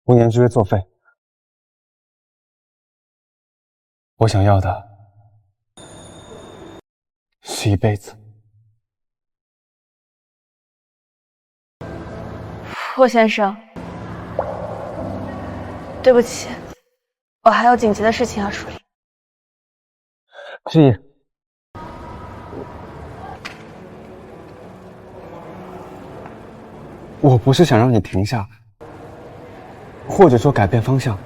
，5年之约作废。我想要的是一辈子。霍先生，对不起，我还有紧急的事情要处理。志毅，我不是想让你停下，或者说改变方向。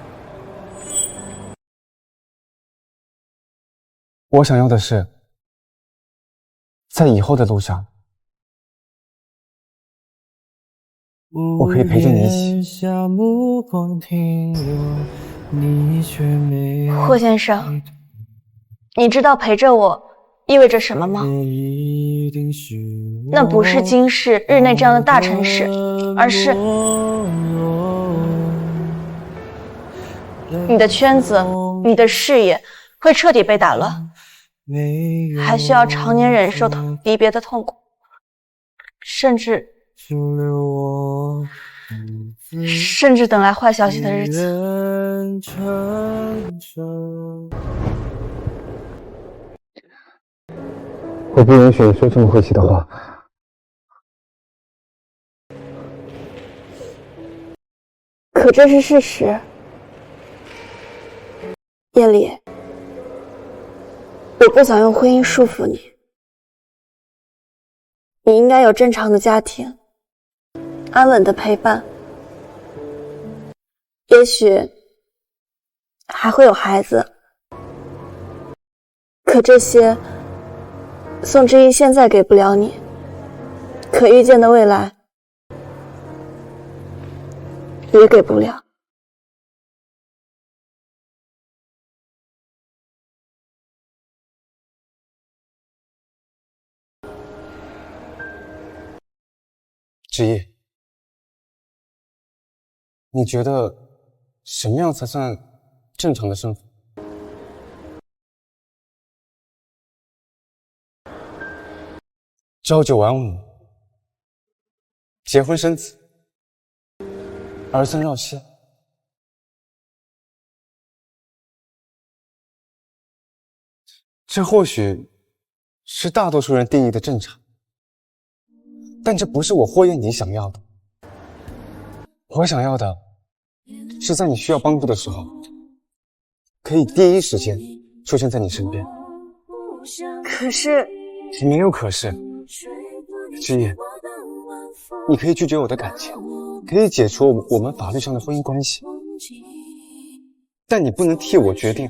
我想要的是，在以后的路上，我可以陪着你一起。霍先生，你知道陪着我意味着什么吗？那不是京市、日内这样的大城市，而是你的圈子、你的事业会彻底被打乱，还需要常年忍受离别的痛苦，甚至等来坏消息的日子。我不允许你说这么晦气的话。可这是事实。艳丽，我不想用婚姻束缚你。你应该有正常的家庭，安稳的陪伴，也许还会有孩子。可这些宋之意现在给不了你，可预见的未来也给不了。志毅，你觉得什么样才算正常的生活？朝九晚5，结婚生子，儿孙绕膝。这或许是大多数人定义的正常，但这不是我霍艳妮想要的。我想要的是在你需要帮助的时候，可以第一时间出现在你身边。可是，没有可是。之夜，你可以拒绝我的感情，可以解除我们法律上的婚姻关系，但你不能替我决定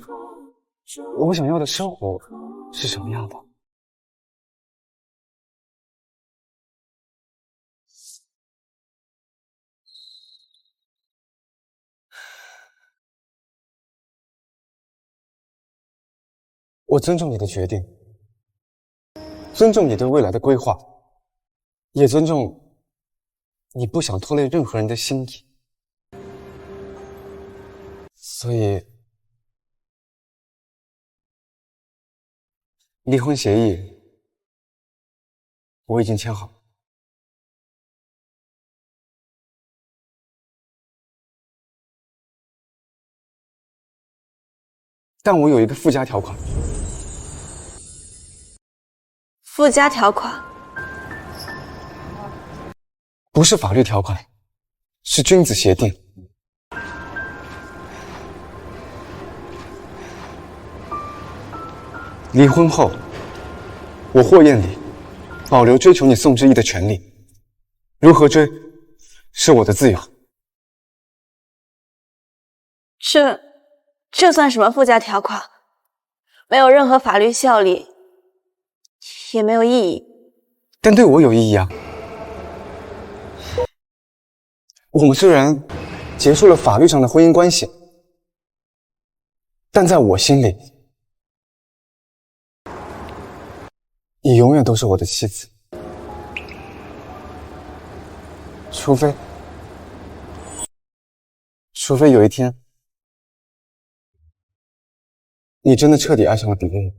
我想要的生活是什么样的。我尊重你的决定，尊重你对未来的规划，也尊重你不想拖累任何人的心意。所以，离婚协议我已经签好。但我有一个附加条款。附加条款不是法律条款，是君子协定。离婚后，我霍彦礼保留追求你宋之意的权利，如何追是我的自由。这算什么附加条款？没有任何法律效力，也没有意义。但对我有意义啊！我们虽然结束了法律上的婚姻关系，但在我心里，你永远都是我的妻子。除非有一天，你真的彻底爱上了别人。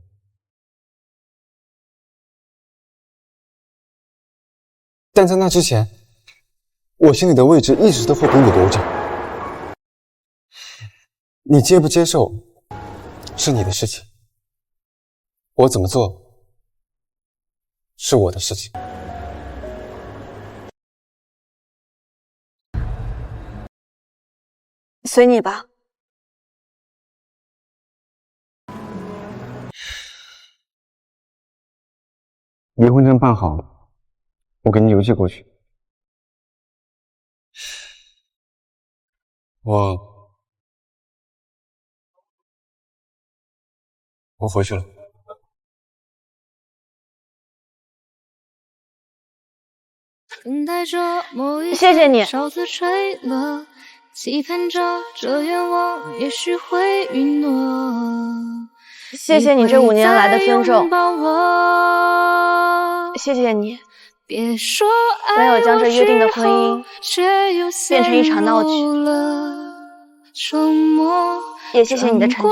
但在那之前，我心里的位置一直都会给你留着。你接不接受是你的事情，我怎么做是我的事情。随你吧。离婚证办好了，我给你邮寄过去。我回去了。谢谢你。期盼着这愿望也许会允诺。谢谢你这5年来的尊重，谢谢你没有将这约定的婚姻变成一场闹剧，也谢谢你的成全。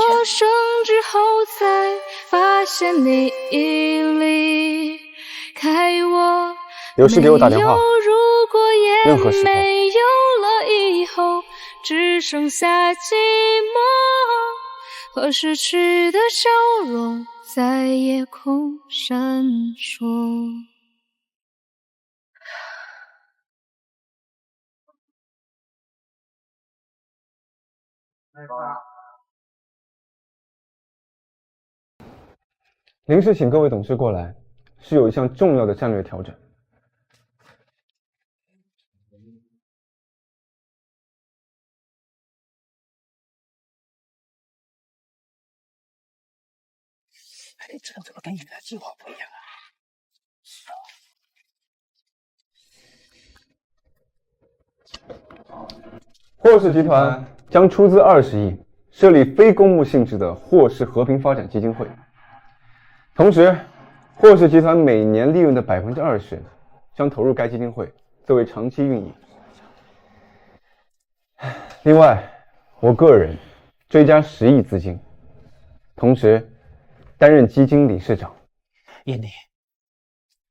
有事给我打电话，任何时候。只剩下寂寞和失去的笑容在夜空闪烁。临时请各位董事过来，是有一项重要的战略调整。这个跟你的计划不一样啊！霍氏集团将出资20亿设立非公募性质的霍氏和平发展基金会，同时，霍氏集团每年利润的20%将投入该基金会作为长期运营。另外，我个人追加10亿资金，同时担任基金理事长。燕妮，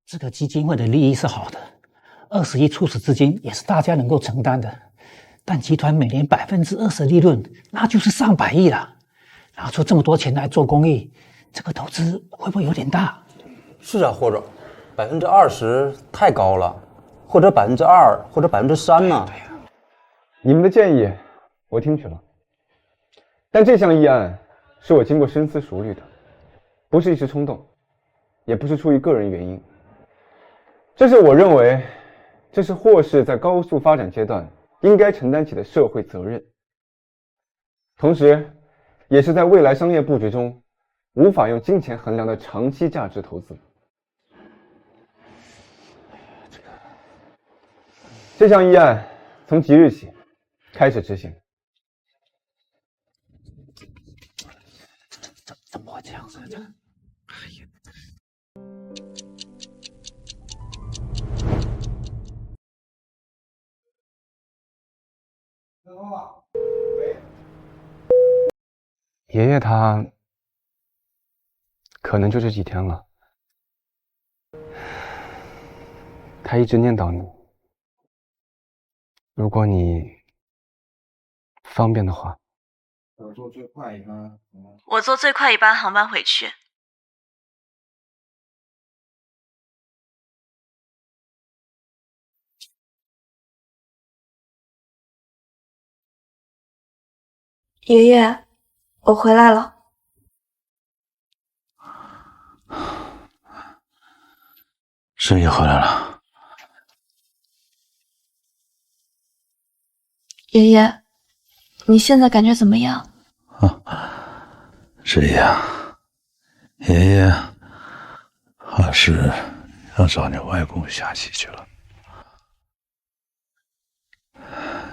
这个基金会的利益是好的，20亿初始资金也是大家能够承担的，但集团每年20%利润，那就是上百亿了。拿出这么多钱来做公益，这个投资会不会有点大？是啊，霍总，20%太高了，或者2%或者3%呢？对呀，你们的建议我听取了，但这项议案是我经过深思熟虑的，不是一时冲动，也不是出于个人原因。这是我认为，这是霍氏在高速发展阶段应该承担起的社会责任，同时，也是在未来商业布局中无法用金钱衡量的长期价值投资。这项议案从即日起开始执行。怎么会这样子？爷爷他可能就这几天了，他一直念叨你。如果你方便的话，我坐最快一班。我坐最快一班航班回去。爷爷，我回来了。是你回来了。爷爷，你现在感觉怎么样？是呀，爷爷还是要找你外公下棋去了。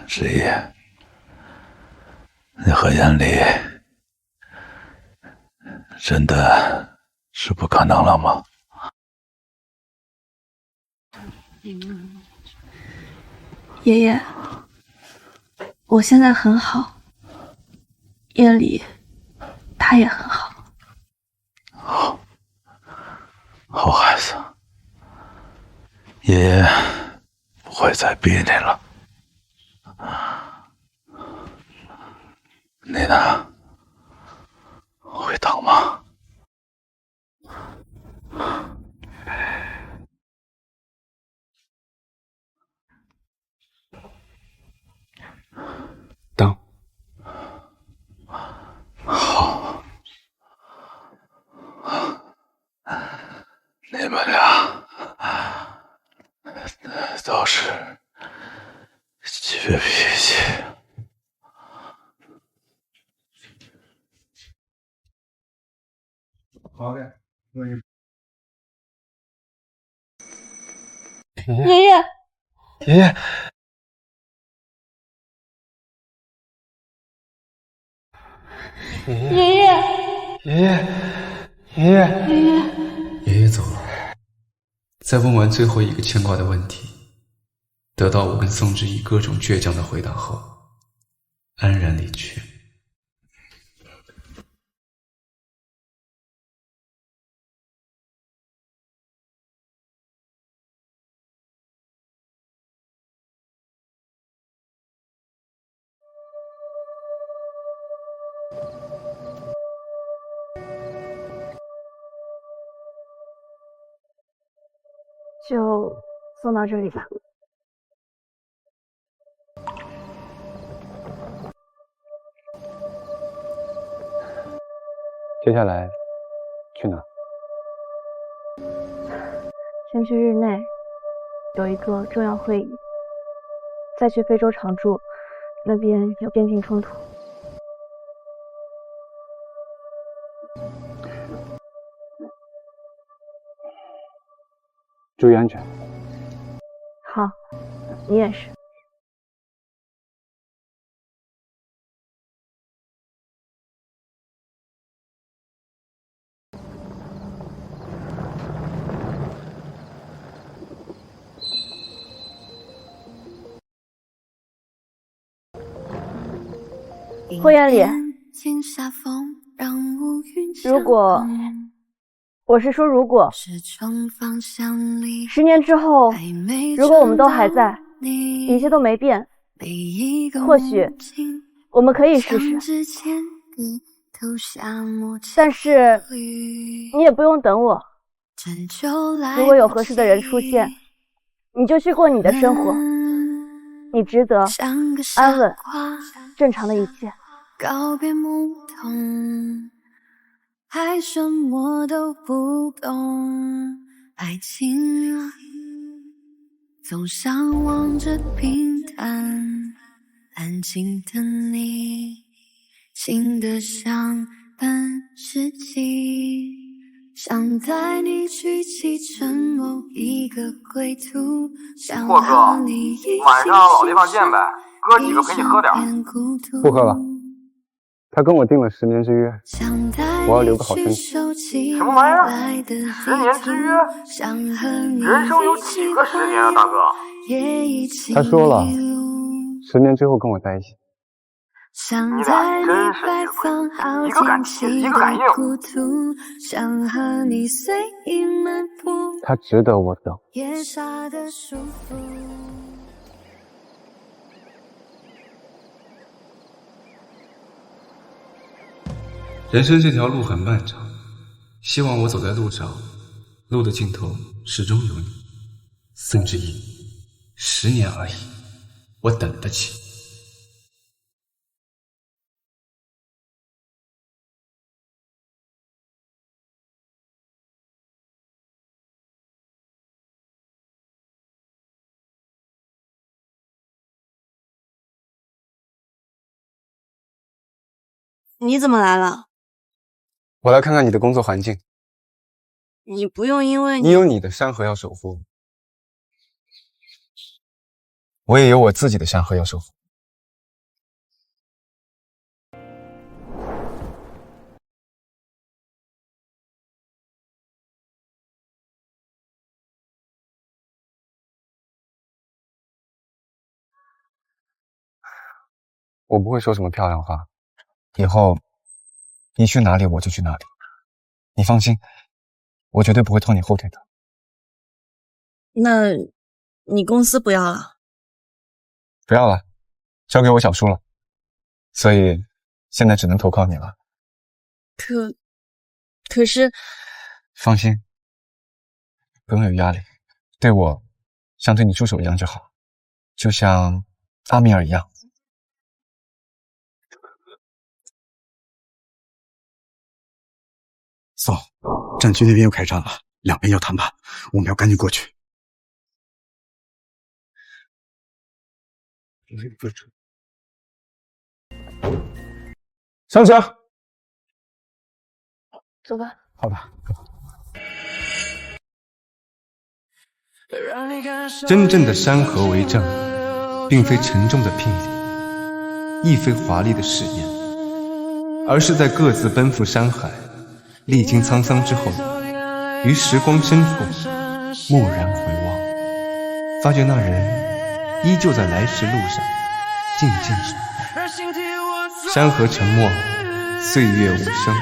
十一，你和眼里真的是不可能了吗？爷爷，我现在很好，夜里他也很好。好孩子，爷爷不会再逼你了。你呢？会疼吗？等。好。你们俩都是倔脾气。好的，我也。爷爷，爷爷，爷爷，爷爷，爷爷，爷爷，爷爷走了，在问完最后一个牵挂的问题，得到我跟宋之仪各种倔强的回答后，安然离去。就送到这里吧。接下来去哪？先去日内，有一个重要会议，再去非洲常驻，那边有边境冲突。注意安全。好，你也是。霍元礼，如果10年之后，如果我们都还在，一切都没变，或许我们可以试试。但是你也不用等我，如果有合适的人出现，你就去过你的生活，你值得安稳正常的一切。告别牧童。还什么都不懂，爱情啊，总向往着平淡，安静的你，静得像半世纪，想带你去启程某一个归途，想和你一起晚上老地方见呗，哥几个陪你喝点。不喝了，他跟我定了10年之约，我要留个好身体。什么玩意儿？10年之约？人生有几个10年啊，大哥？他说了，10年之后跟我在一起。你俩真是一个感情一个感应。他值得我等。人生这条路很漫长，希望我走在路上，路的尽头始终有你。宋之意，10年而已，我等得起。你怎么来了？我来看看你的工作环境。你不用因为你有你的山河要守护，我也有我自己的山河要守护。我不会说什么漂亮话，以后你去哪里我就去哪里。你放心，我绝对不会拖你后腿的。那你公司不要了？不要了，交给我小叔了，所以现在只能投靠你了。可是，放心，不用有压力，对我像对你助手一样就好，就像阿米尔一样。宋，战区那边又开战了，两边要谈判，我们要赶紧过去。上车。走吧。好的。真正的山河为证，并非沉重的聘礼，亦非华丽的誓言，而是在各自奔赴山海，历经沧桑之后，于时光深处蓦然回望，发觉那人依旧在来时路上静静守候。山河沉默，岁月无声，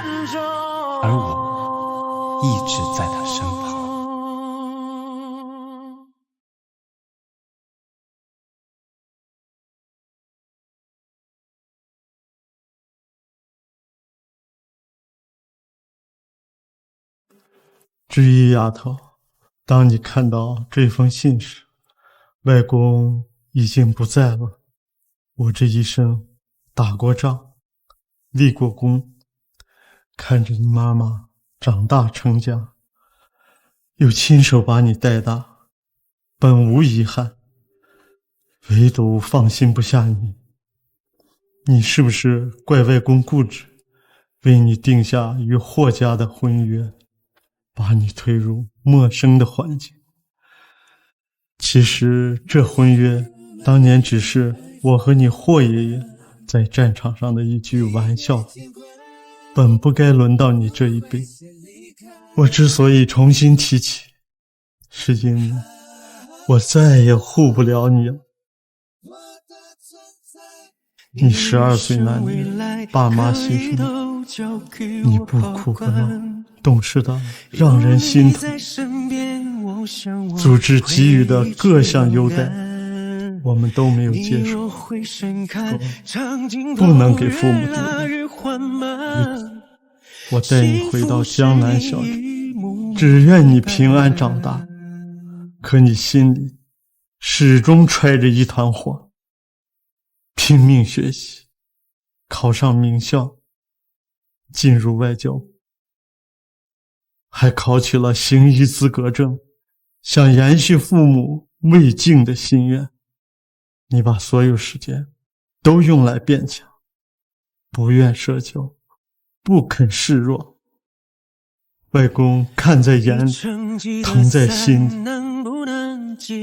而我一直在他身旁。知意丫头，当你看到这封信时，外公已经不在了。我这一生打过仗，立过功，看着你妈妈长大成家，又亲手把你带大，本无遗憾，唯独放心不下你。你是不是怪外公固执，为你定下与霍家的婚约，把你推入陌生的环境？其实这婚约当年只是我和你霍爷爷在战场上的一句玩笑，本不该轮到你这一辈。我之所以重新提起，是因为我再也护不了你了。你12岁那年，爸妈牺牲，你不哭不闹，懂事的让人心疼。组织给予的各项优待，我们都没有接受，不能给父母丢脸。我带你回到江南小镇，只愿你平安长大。可你心里始终揣着一团火，拼命学习，考上名校，进入外交部，还考取了行医资格证，想延续父母未尽的心愿。你把所有时间都用来变强，不愿社交，不肯示弱。外公看在眼里，疼在心里。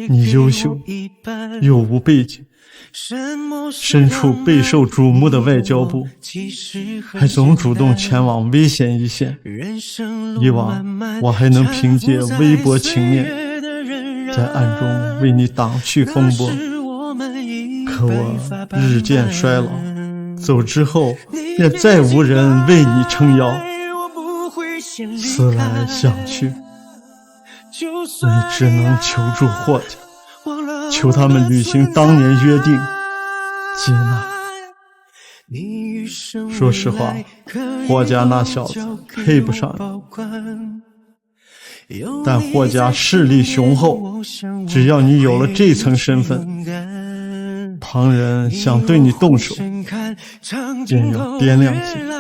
你优秀又无背景，身处备受瞩目的外交部，还总主动前往危险一线。以往我还能凭借微薄情面，在暗中为你挡去风波，可我日渐衰老，走之后便再无人为你撑腰。思来想去，我只能求助霍家，求他们履行当年约定，接纳。说实话，霍家那小子配不上你，但霍家势力雄厚，只要你有了这层身份，旁人想对你动手，便要掂量起来。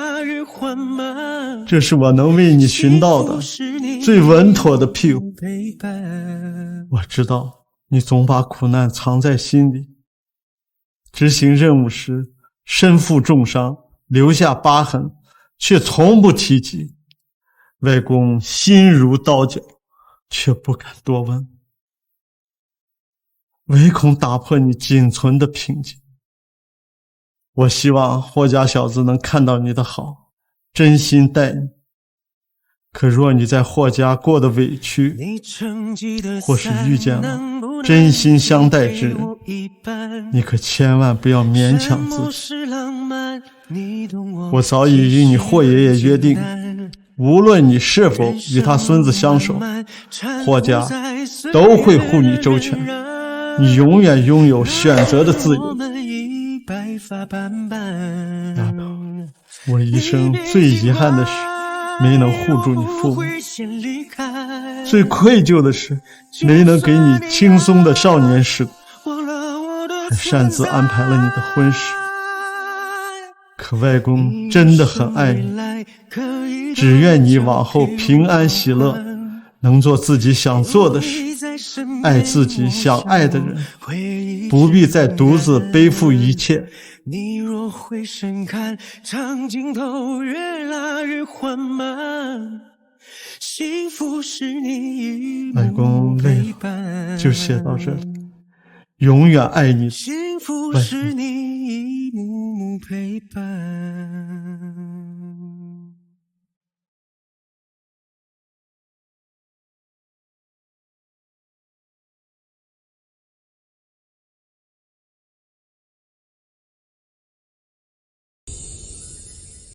这是我能为你寻到的最稳妥的庇护。我知道你总把苦难藏在心里，执行任务时身负重伤，留下疤痕，却从不提及。外公心如刀绞，却不敢多问，唯恐打破你仅存的平静。我希望霍家小子能看到你的好，真心待你。可若你在霍家过得委屈，或是遇见了真心相待之人，你可千万不要勉强自己。我早已与你霍爷爷约定，无论你是否与他孙子相守，霍家都会护你周全，你永远拥有选择的自由。丫头，我一生最遗憾的是没能护住你父母，最愧疚的是没能给你轻松的少年时光，还擅自安排了你的婚事。可外公真的很爱你，只愿你往后平安喜乐，能做自己想做的事，爱自己想爱的人，不必再独自背负一切。你若回身看，长镜头越拉越缓慢，幸福是你外公累了，就写到这里，永远爱你。幸福是你一幕幕陪伴。